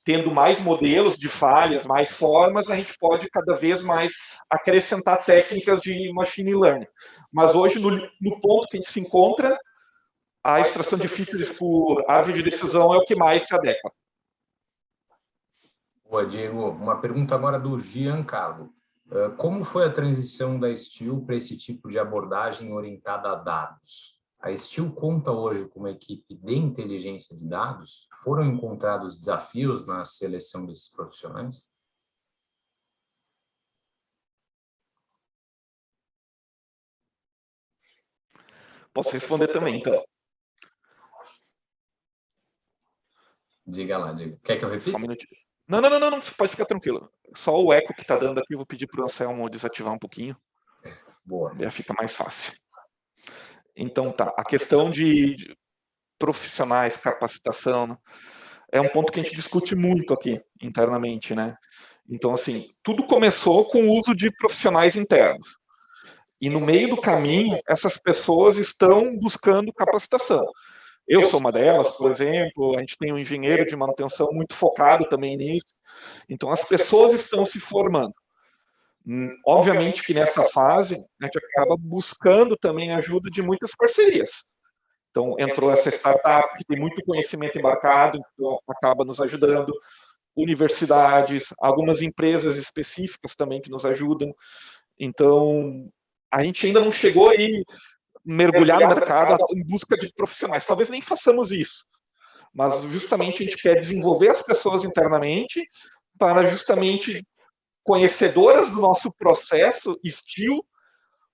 tendo mais modelos de falhas, mais formas, a gente pode cada vez mais acrescentar técnicas de machine learning. Mas hoje, no ponto que a gente se encontra, a extração de features por árvore de decisão é o que mais se adequa. Boa, Diego. Uma pergunta agora do Giancarlo. Como foi a transição da Steel para esse tipo de abordagem orientada a dados? A Steel conta hoje com uma equipe de inteligência de dados? Foram encontrados desafios na seleção desses profissionais? Posso responder também, então. Diga lá, Diego. Quer que eu repita? Só um minutinho. Não, pode ficar tranquilo. Só o eco que está dando aqui, eu vou pedir para o Anselmo desativar um pouquinho. Boa. Já fica mais fácil. Então, tá. A questão de profissionais, capacitação, é um ponto que a gente discute muito aqui internamente, né? Então, assim, tudo começou com o uso de profissionais internos. E no meio do caminho, essas pessoas estão buscando capacitação. Eu sou uma delas, por exemplo, a gente tem um engenheiro de manutenção muito focado também nisso. Então, as pessoas estão se formando. Obviamente que nessa fase a gente acaba buscando também a ajuda de muitas parcerias. Então entrou essa startup que tem muito conhecimento embarcado, então acaba nos ajudando, universidades, algumas empresas específicas também que nos ajudam. Então a gente ainda não chegou aí mergulhar no mercado em busca de profissionais. Talvez nem façamos isso, mas justamente a gente quer desenvolver as pessoas internamente para justamente conhecedoras do nosso processo Steel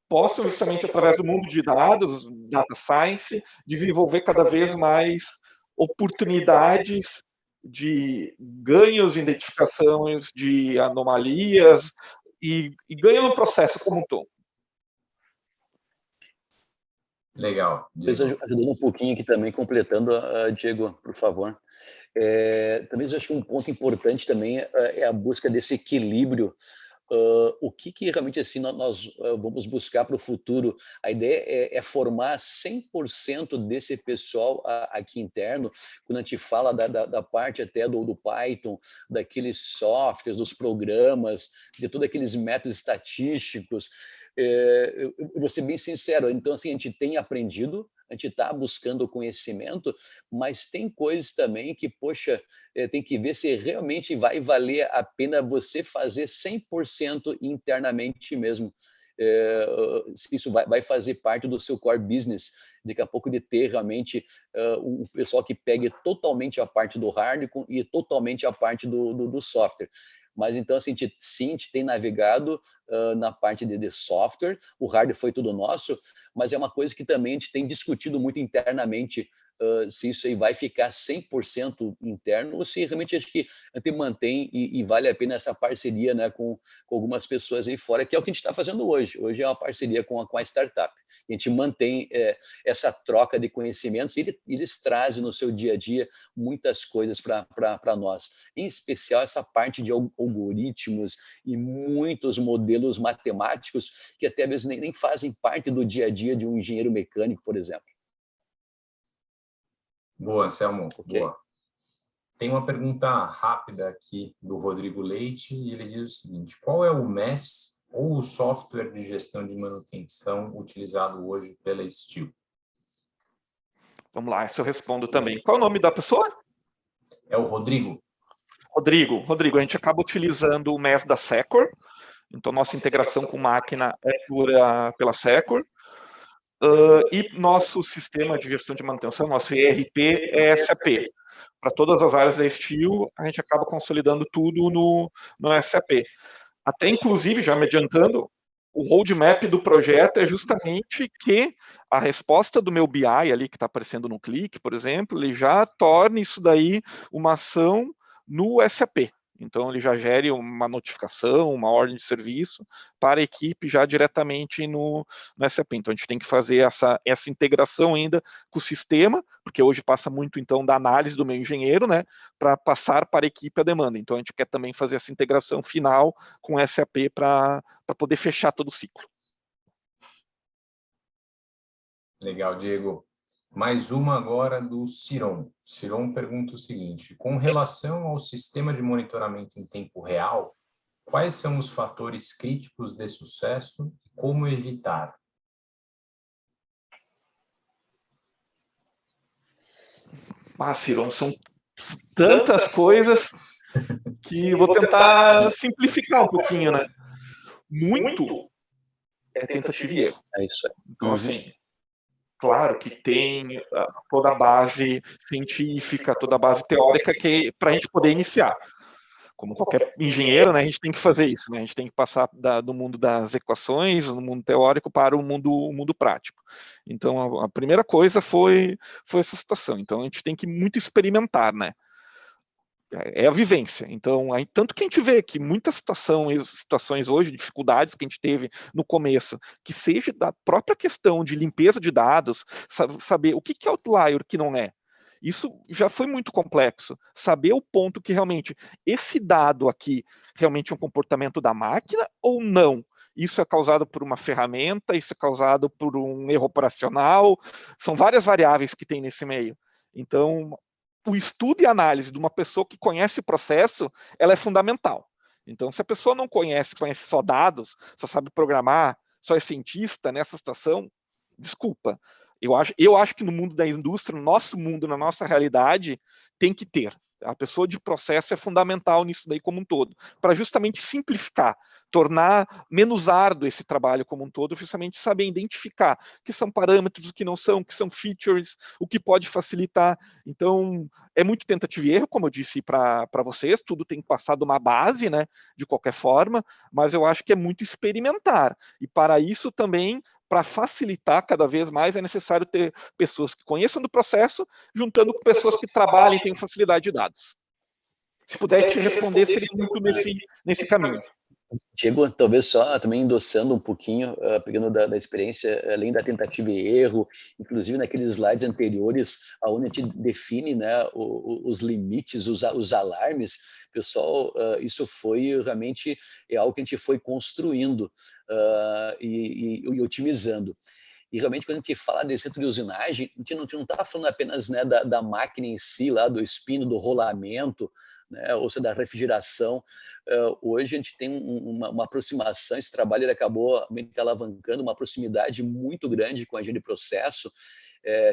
possam justamente através do mundo de dados, data science, desenvolver cada vez mais oportunidades de ganhos, identificações de anomalias e ganho no processo como um todo. Legal, Diego. Ajudando um pouquinho aqui também, completando, Diego, por favor. Também eu acho que um ponto importante também é a busca desse equilíbrio. O que realmente assim nós vamos buscar para o futuro? A ideia é formar 100% desse pessoal aqui interno, quando a gente fala da parte até do Python, daqueles softwares, dos programas, de todos aqueles métodos estatísticos. Eu vou ser bem sincero, então assim, a gente tem aprendido, a gente está buscando conhecimento, mas tem coisas também que, poxa, tem que ver se realmente vai valer a pena você fazer 100% internamente mesmo. Se isso vai fazer parte do seu core business, daqui a pouco de ter realmente um pessoal que pegue totalmente a parte do hardware e totalmente a parte do software. Mas então, assim, sim, a gente tem navegado na parte de software, o hardware foi tudo nosso, mas é uma coisa que também a gente tem discutido muito internamente, se isso aí vai ficar 100% interno ou se realmente acho que a gente mantém e vale a pena essa parceria, né, com algumas pessoas aí fora, que é o que a gente está fazendo hoje. Hoje é uma parceria com a startup. A gente mantém essa troca de conhecimentos e eles trazem no seu dia a dia muitas coisas para nós, em especial essa parte de algoritmos e muitos modelos matemáticos que até às vezes nem fazem parte do dia a dia de um engenheiro mecânico, por exemplo. Boa, Anselmo. Okay. Boa. Tem uma pergunta rápida aqui do Rodrigo Leite e ele diz o seguinte: qual é o MES ou o software de gestão de manutenção utilizado hoje pela Steel? Vamos lá, essa eu respondo também. Qual é o nome da pessoa? É o Rodrigo. Rodrigo, a gente acaba utilizando o MES da Secor, então nossa integração com máquina é pela Secor, e nosso sistema de gestão de manutenção, nosso ERP é SAP. Para todas as áreas da Steel, a gente acaba consolidando tudo no SAP. Até, inclusive, já me adiantando, o roadmap do projeto é justamente que a resposta do meu BI ali, que está aparecendo no clique, por exemplo, ele já torne isso daí uma ação no SAP. Então, ele já gere uma notificação, uma ordem de serviço para a equipe já diretamente no SAP. Então, a gente tem que fazer essa integração ainda com o sistema, porque hoje passa muito, então, da análise do meu engenheiro, né, para passar para a equipe a demanda. Então, a gente quer também fazer essa integração final com o SAP para poder fechar todo o ciclo. Legal, Diego. Mais uma agora do Ciron. Ciron pergunta o seguinte: com relação ao sistema de monitoramento em tempo real, quais são os fatores críticos de sucesso e como evitar? Ciron, são tantas coisas que eu vou tentar simplificar um pouquinho, né? Muito é tentativa e erro. É isso aí. Então, assim, claro que tem toda a base científica, toda a base teórica que para a gente poder iniciar. Como qualquer engenheiro, né, a gente tem que fazer isso, né? A gente tem que passar do mundo das equações, no mundo teórico, para o mundo prático. Então, a primeira coisa foi essa situação. Então, a gente tem que muito experimentar, né? É a vivência. Então, tanto que a gente vê que muitas situações hoje, dificuldades que a gente teve no começo, que seja da própria questão de limpeza de dados, saber o que é outlier, o que não é. Isso já foi muito complexo. Saber o ponto que realmente esse dado aqui realmente é um comportamento da máquina ou não. Isso é causado por uma ferramenta, isso é causado por um erro operacional. São várias variáveis que tem nesse meio. Então, o estudo e análise de uma pessoa que conhece o processo, ela é fundamental. Então, se a pessoa não conhece só dados, só sabe programar, só é cientista nessa situação, desculpa. Eu acho que no mundo da indústria, no nosso mundo, na nossa realidade, tem que ter. A pessoa de processo é fundamental nisso daí como um todo, para justamente simplificar, tornar menos árduo esse trabalho como um todo, justamente saber identificar que são parâmetros, o que não são, que são features, o que pode facilitar. Então, é muito tentativa e erro, como eu disse para vocês, tudo tem que passar de uma base, né, de qualquer forma, mas eu acho que é muito experimentar. E para isso também, para facilitar cada vez mais, é necessário ter pessoas que conheçam do processo, juntando com pessoas que trabalhem e tenham facilidade de dados. Se puder te responder, seria muito nesse caminho. Diego, talvez só também endossando um pouquinho, pegando da experiência, além da tentativa e erro, inclusive naqueles slides anteriores, onde a gente define, né, os limites, os alarmes, pessoal, isso foi realmente algo que a gente foi construindo e otimizando. E realmente, quando a gente fala de centro de usinagem, a gente não está falando apenas, né, da máquina em si, lá do espino, do rolamento, né, ou seja, da refrigeração. Hoje a gente tem uma aproximação, esse trabalho ele acabou alavancando uma proximidade muito grande com a engenharia de processo,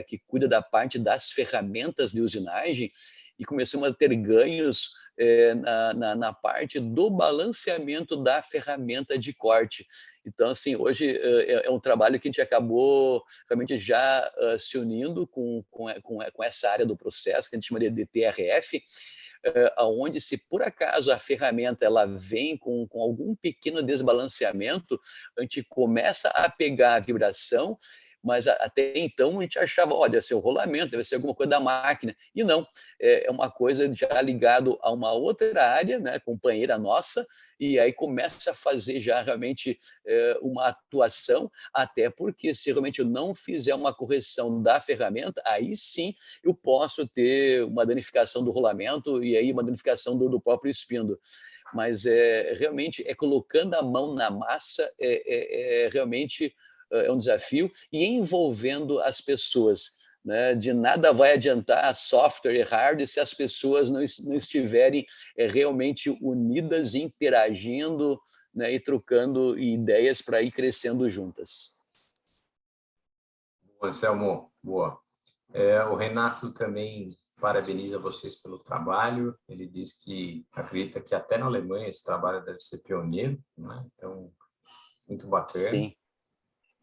que cuida da parte das ferramentas de usinagem, e começamos a ter ganhos na parte do balanceamento da ferramenta de corte. Então, assim, hoje é um trabalho que a gente acabou realmente já se unindo com essa área do processo, que a gente chama de TRF, onde, se por acaso a ferramenta ela vem com algum pequeno desbalanceamento, a gente começa a pegar a vibração, mas até então a gente achava, olha, deve ser o rolamento, deve ser alguma coisa da máquina. E não, é uma coisa já ligado a uma outra área, né, companheira nossa, e aí começa a fazer já realmente uma atuação, até porque se realmente eu não fizer uma correção da ferramenta, aí sim eu posso ter uma danificação do rolamento e aí uma danificação do próprio espino. Mas realmente colocando a mão na massa, realmente um desafio, e envolvendo as pessoas. Né? De nada vai adiantar software e hardware se as pessoas não estiverem realmente unidas, interagindo, né? E trocando ideias para ir crescendo juntas. Boa, Anselmo, boa. O Renato também parabeniza vocês pelo trabalho. Ele diz que acredita que até na Alemanha esse trabalho deve ser pioneiro, né? Então, muito bacana. Sim.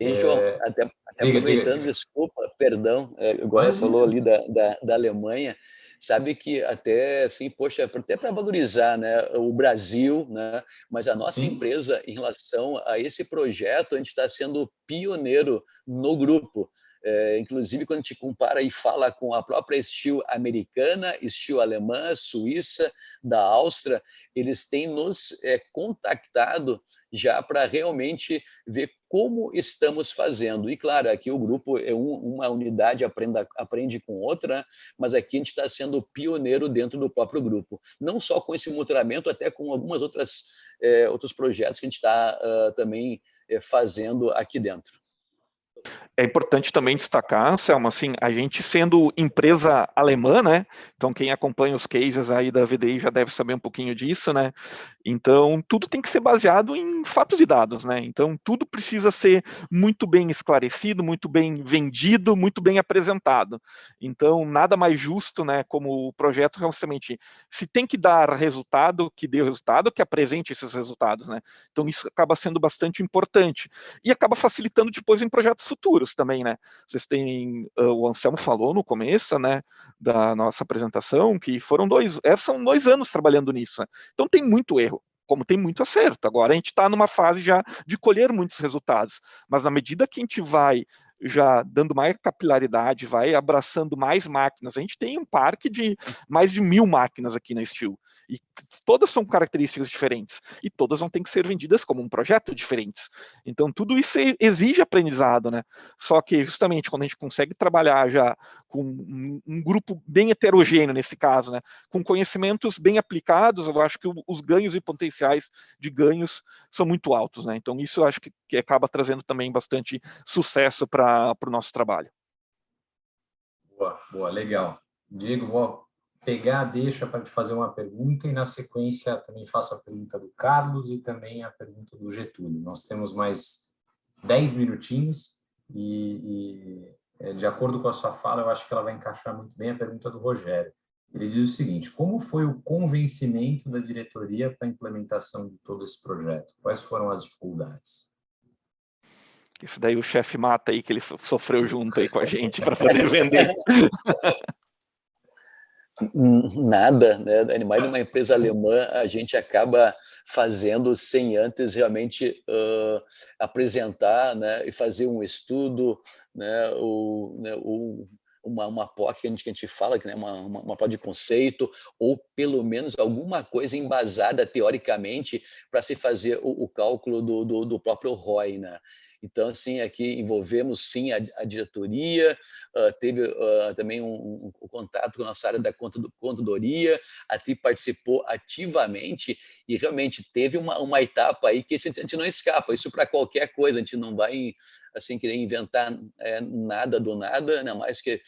E, João, até aproveitando, diga. Desculpa, perdão, igual ela falou ali da Alemanha, sabe que até, assim, poxa, até para valorizar, né, o Brasil, né, mas a nossa empresa, em relação a esse projeto, a gente está sendo pioneiro no grupo. Inclusive, quando a gente compara e fala com a própria Steel americana, Steel alemã, suíça, da Áustria, eles têm nos contactado já para realmente ver como estamos fazendo. E, claro, aqui o grupo é uma unidade, aprende com outra, mas aqui a gente está sendo pioneiro dentro do próprio grupo. Não só com esse monitoramento, até com algumas outros projetos que a gente está também fazendo aqui dentro. É importante também destacar, Anselmo, assim, a gente sendo empresa alemã, né? Então, quem acompanha os cases aí da VDI já deve saber um pouquinho disso, né? Então, tudo tem que ser baseado em fatos e dados, né? Então, tudo precisa ser muito bem esclarecido, muito bem vendido, muito bem apresentado. Então, nada mais justo, né? Como o projeto, realmente, se tem que dar resultado, que dê resultado, que apresente esses resultados, né? Então, isso acaba sendo bastante importante. E acaba facilitando depois em projetos futuros também, né? Vocês têm, o Anselmo falou no começo, né, da nossa apresentação, que são 2 anos trabalhando nisso, né? Então tem muito erro, como tem muito acerto. Agora a gente está numa fase já de colher muitos resultados, mas na medida que a gente vai já dando mais capilaridade, vai abraçando mais máquinas, a gente tem um parque de mais de 1000 máquinas aqui na Steel, e todas são características diferentes, e todas vão ter que ser vendidas como um projeto diferente. Então, tudo isso exige aprendizado, né? Só que, justamente, quando a gente consegue trabalhar já com um grupo bem heterogêneo, nesse caso, né? Com conhecimentos bem aplicados, eu acho que os ganhos e potenciais de ganhos são muito altos, né? Então, isso eu acho que acaba trazendo também bastante sucesso para o nosso trabalho. Boa, legal. Diego, pegar a deixa para te fazer uma pergunta e, na sequência, também faço a pergunta do Carlos e também a pergunta do Getúlio. Nós temos mais 10 minutinhos de acordo com a sua fala, eu acho que ela vai encaixar muito bem a pergunta do Rogério. Ele diz o seguinte: como foi o convencimento da diretoria para a implementação de todo esse projeto? Quais foram as dificuldades? Isso daí o chefe mata aí, que ele sofreu junto aí com a gente para poder vender. Nada, né? Animais de uma empresa alemã, a gente acaba fazendo sem antes realmente apresentar, né? E fazer um estudo, né? Uma POC que a gente fala, né? uma POC de conceito, ou pelo menos alguma coisa embasada teoricamente para se fazer o cálculo do próprio ROI, né? Então, assim, aqui envolvemos, sim, a diretoria, teve também um contato com a nossa área da contadoria, a TRI participou ativamente e realmente teve uma etapa aí que a gente não escapa, isso para qualquer coisa, a gente não vai assim querer inventar nada do nada, ainda mais que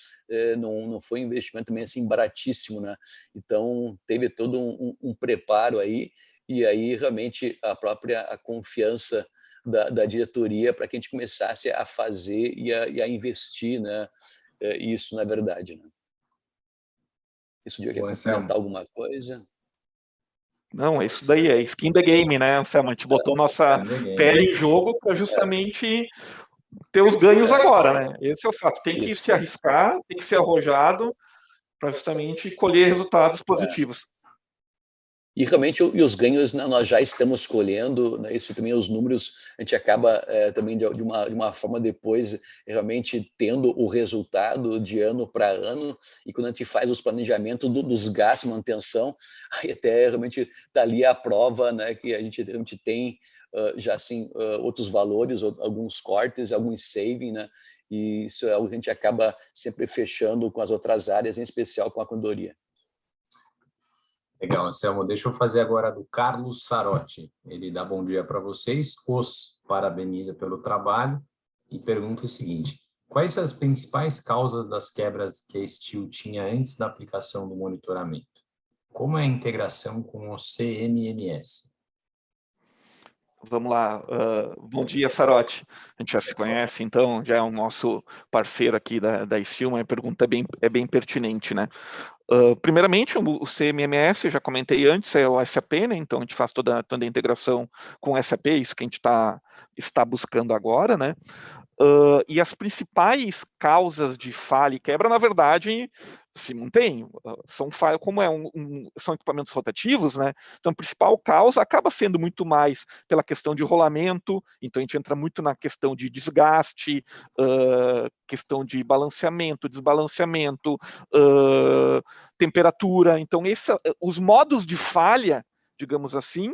não foi um investimento também assim baratíssimo, né? Então, teve todo um preparo aí, e aí realmente a confiança da diretoria para que a gente começasse a fazer e a investir, né? Isso, na verdade. Né? Isso devia complementar alguma coisa? Não, isso daí é skin the game, né, Anselmo? A gente botou nossa pele em jogo para justamente ter os ganhos agora, né? Esse é o fato. Tem que se arriscar, tem que ser arrojado para justamente colher resultados positivos. E realmente os ganhos nós já estamos colhendo, né? Isso também os números, a gente acaba também de uma forma depois realmente tendo o resultado de ano para ano, e quando a gente faz os planejamentos dos gastos, manutenção, aí até realmente está ali a prova, né, que a gente realmente tem já assim outros valores, alguns cortes, alguns saving, né? E isso é algo que a gente acaba sempre fechando com as outras áreas, em especial com a contadoria. Legal, Anselmo. Deixa eu fazer agora a do Carlos Sarotti. Ele dá bom dia para vocês, os parabeniza pelo trabalho e pergunta o seguinte: quais as principais causas das quebras que a Steel tinha antes da aplicação do monitoramento? Como é a integração com o CMMS? Vamos lá. Bom dia, Sarotti. A gente já se conhece, então já é o nosso parceiro aqui da Steel. A pergunta é bem pertinente, né? Primeiramente, o CMMS, eu já comentei antes, é o SAP, né? Então a gente faz toda a integração com o SAP, isso que a gente está buscando agora, né? E as principais causas de falha e quebra, na verdade, se mantêm. São falha, como são equipamentos rotativos, né? Então a principal causa acaba sendo muito mais pela questão de rolamento, então a gente entra muito na questão de desgaste, questão de balanceamento, desbalanceamento, temperatura. Então os modos de falha, digamos assim,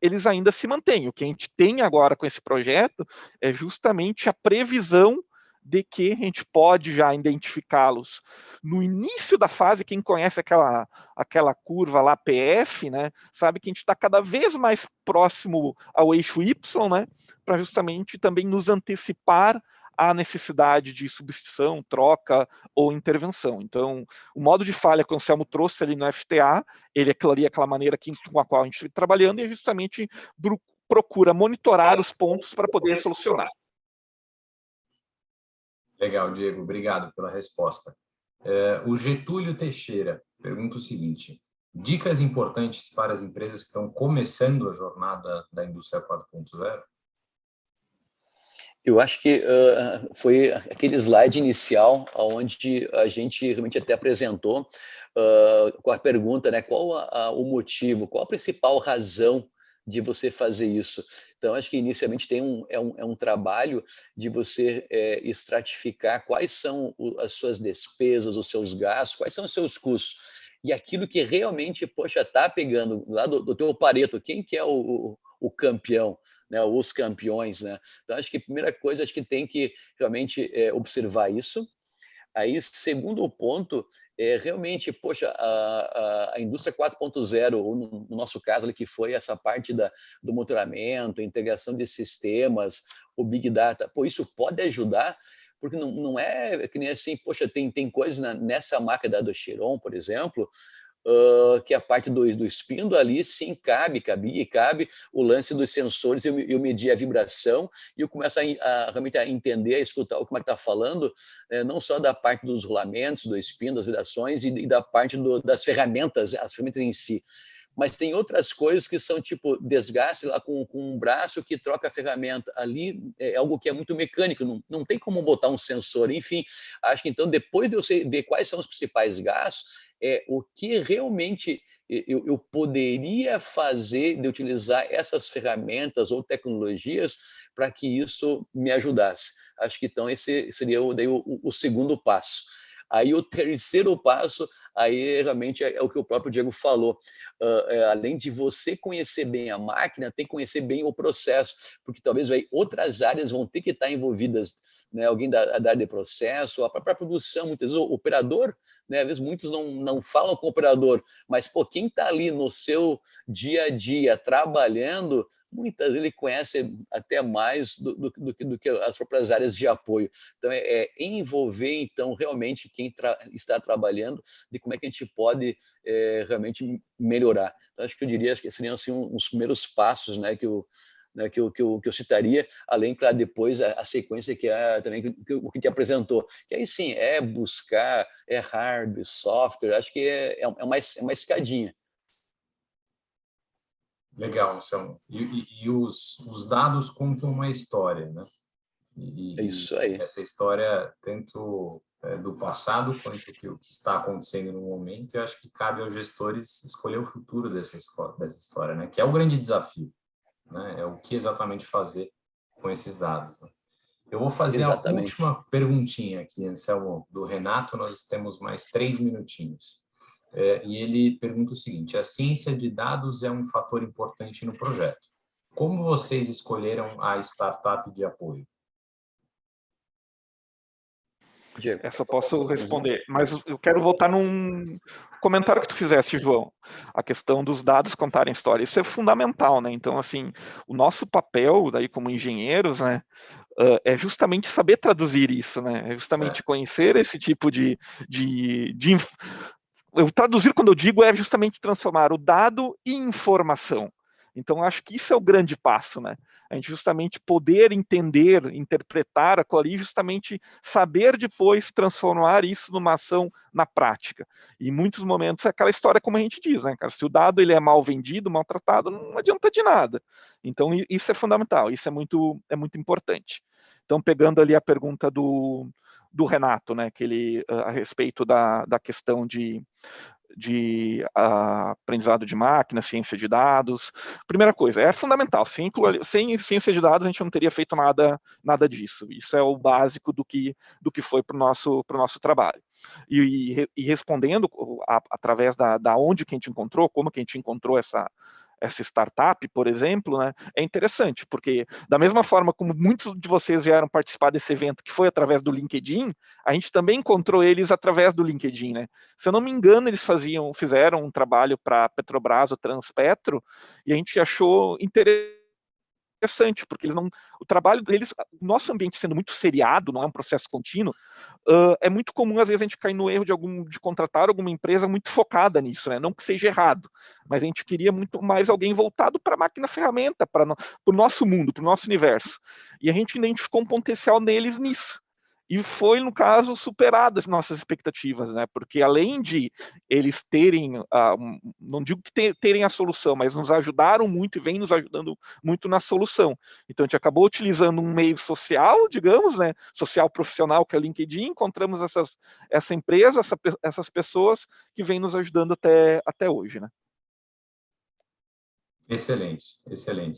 eles ainda se mantêm. O que a gente tem agora com esse projeto é justamente a previsão de que a gente pode já identificá-los no início da fase. Quem conhece aquela curva lá, PF, né, sabe que a gente está cada vez mais próximo ao eixo Y, né, para justamente também nos antecipar à necessidade de substituição, troca ou intervenção. Então, o modo de falha que o Anselmo trouxe ali no FTA, ele é aquela maneira com a qual a gente está trabalhando, e é justamente procura monitorar os pontos para poder solucionar. Legal, Diego. Obrigado pela resposta. O Getúlio Teixeira pergunta o seguinte: dicas importantes para as empresas que estão começando a jornada da indústria 4.0? Eu acho que foi aquele slide inicial onde a gente realmente até apresentou com a pergunta, né, qual o motivo, qual a principal razão de você fazer isso. Então, acho que inicialmente tem um trabalho de você estratificar quais são as suas despesas, os seus gastos, quais são os seus custos. E aquilo que realmente, poxa, está pegando lá do teu Pareto, quem que é o campeão, né, os campeões, né? Então, acho que a primeira coisa, acho que tem que realmente observar isso. Aí, segundo ponto, realmente, poxa, a indústria 4.0, ou no nosso caso, ali, que foi essa parte do monitoramento, a integração de sistemas, o Big Data, pô, isso pode ajudar, porque não é que nem assim, poxa, tem coisas nessa máquina da Chiron, por exemplo, que a parte do espindo ali, sim, cabe o lance dos sensores, eu medir a vibração e eu começo realmente a entender, a escutar como é que está falando, não só da parte dos rolamentos, do espindo, das vibrações e da parte das ferramentas, as ferramentas em si. Mas tem outras coisas que são tipo desgaste lá com um braço que troca a ferramenta. Ali é algo que é muito mecânico, não tem como botar um sensor. Enfim, acho que então, depois de eu ver quais são os principais gastos, o que realmente eu poderia fazer de utilizar essas ferramentas ou tecnologias para que isso me ajudasse. Acho que então esse seria o segundo passo. Aí o terceiro passo, aí realmente é o que o próprio Diego falou. Além de você conhecer bem a máquina, tem que conhecer bem o processo, porque talvez outras áreas vão ter que estar envolvidas, né? Alguém da área de processo, a própria produção, muitas vezes o operador, né? Às vezes muitos não falam com o operador, mas pô, quem está ali no seu dia a dia trabalhando, muitas vezes ele conhece até mais do que as próprias áreas de apoio. Então, envolver, então, realmente quem está trabalhando, de como é que a gente pode realmente melhorar. Então, acho que eu diria que seriam assim, uns primeiros passos, né, que eu citaria, além, claro, depois a sequência que é também o que te apresentou, que aí sim, é buscar, é hardware, software, acho que é uma escadinha. Legal, Anselmo. E os dados contam uma história, né? É isso aí. Essa história, tanto do passado quanto o que está acontecendo no momento, eu acho que cabe aos gestores escolher o futuro dessa história, né? Que é o grande desafio, né? É o que exatamente fazer com esses dados, né? Eu vou fazer a Exatamente. última perguntinha aqui, Anselmo, do Renato, nós temos mais 3 minutinhos. E ele pergunta o seguinte: a ciência de dados é um fator importante no projeto. Como vocês escolheram a startup de apoio? Diego. Essa eu posso responder, mas eu quero voltar num comentário que tu fizeste, João, a questão dos dados contarem história. Isso é fundamental, né? Então, assim, o nosso papel, daí como engenheiros, né, é justamente saber traduzir isso, né? É justamente conhecer esse tipo eu traduzir, quando eu digo, é justamente transformar o dado em informação. Então, acho que isso é o grande passo, né? A gente justamente poder entender, interpretar aquilo ali, justamente saber depois transformar isso numa ação na prática. E em muitos momentos é aquela história como a gente diz, né, cara? Se o dado ele é mal vendido, maltratado, não adianta de nada. Então, isso é fundamental, isso é muito importante. Então, pegando ali a pergunta do Renato, né, que ele, a respeito da questão de aprendizado de máquina, ciência de dados. Primeira coisa, é fundamental. Sem ciência de dados, a gente não teria feito nada disso. Isso é o básico do que foi para o nosso trabalho. E respondendo através da onde que a gente encontrou, como que a gente encontrou essa startup, por exemplo, né, é interessante, porque da mesma forma como muitos de vocês vieram participar desse evento, que foi através do LinkedIn, a gente também encontrou eles através do LinkedIn, né? Se eu não me engano, eles fizeram um trabalho para a Petrobras, o Transpetro, e a gente achou interessante, porque o trabalho deles, o nosso ambiente sendo muito seriado, não é um processo contínuo, é muito comum, às vezes, a gente cair no erro de contratar alguma empresa muito focada nisso, né? Não que seja errado, mas a gente queria muito mais alguém voltado para a máquina-ferramenta, para o nosso mundo, para o nosso universo. E a gente identificou um potencial neles nisso. E foi, no caso, superado as nossas expectativas, né? Porque além de eles terem, não digo que terem a solução, mas nos ajudaram muito e vem nos ajudando muito na solução. Então a gente acabou utilizando um meio social, digamos, né? Social profissional, que é o LinkedIn, encontramos essa empresa, essas pessoas que vêm nos ajudando até hoje, né? Excelente,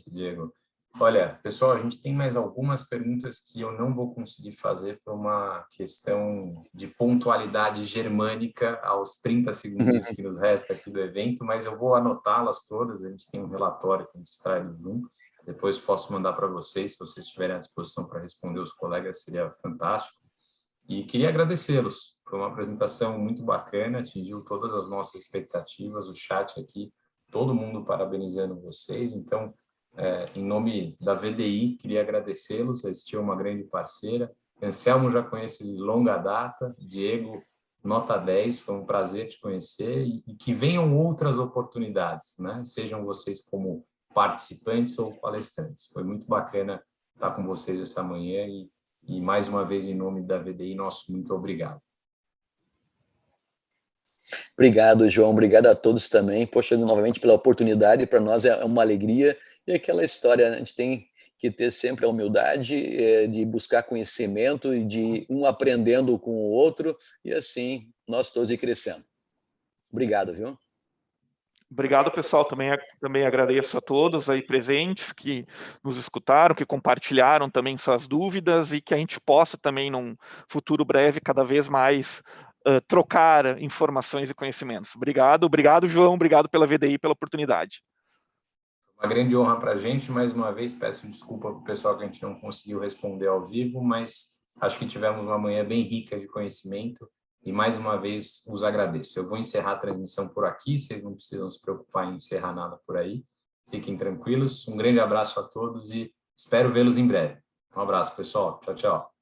Diego. Olha, pessoal, a gente tem mais algumas perguntas que eu não vou conseguir fazer por uma questão de pontualidade germânica aos 30 segundos que nos resta aqui do evento, mas eu vou anotá-las todas, a gente tem um relatório que a gente extrai do Zoom, depois posso mandar para vocês, se vocês estiverem à disposição para responder os colegas, seria fantástico. E queria agradecê-los, foi uma apresentação muito bacana, atingiu todas as nossas expectativas, o chat aqui, todo mundo parabenizando vocês, então, em nome da VDI, queria agradecê-los, a Estil é uma grande parceira, Anselmo já conhece de longa data, Diego nota 10, foi um prazer te conhecer e que venham outras oportunidades, né? Sejam vocês como participantes ou palestrantes. Foi muito bacana estar com vocês essa manhã e mais uma vez, em nome da VDI, nosso muito obrigado. Obrigado, João. Obrigado a todos também. Poxa, novamente pela oportunidade, para nós é uma alegria. E aquela história, a gente tem que ter sempre a humildade de buscar conhecimento e de um aprendendo com o outro, e assim nós todos ir crescendo. Obrigado, viu? Obrigado, pessoal. Também agradeço a todos aí presentes que nos escutaram, que compartilharam também suas dúvidas e que a gente possa também, num futuro breve, cada vez mais trocar informações e conhecimentos. Obrigado, João. Obrigado pela VDI, pela oportunidade. Uma grande honra para a gente. Mais uma vez, peço desculpa para o pessoal que a gente não conseguiu responder ao vivo, mas acho que tivemos uma manhã bem rica de conhecimento e, mais uma vez, os agradeço. Eu vou encerrar a transmissão por aqui, vocês não precisam se preocupar em encerrar nada por aí. Fiquem tranquilos. Um grande abraço a todos e espero vê-los em breve. Um abraço, pessoal. Tchau, tchau.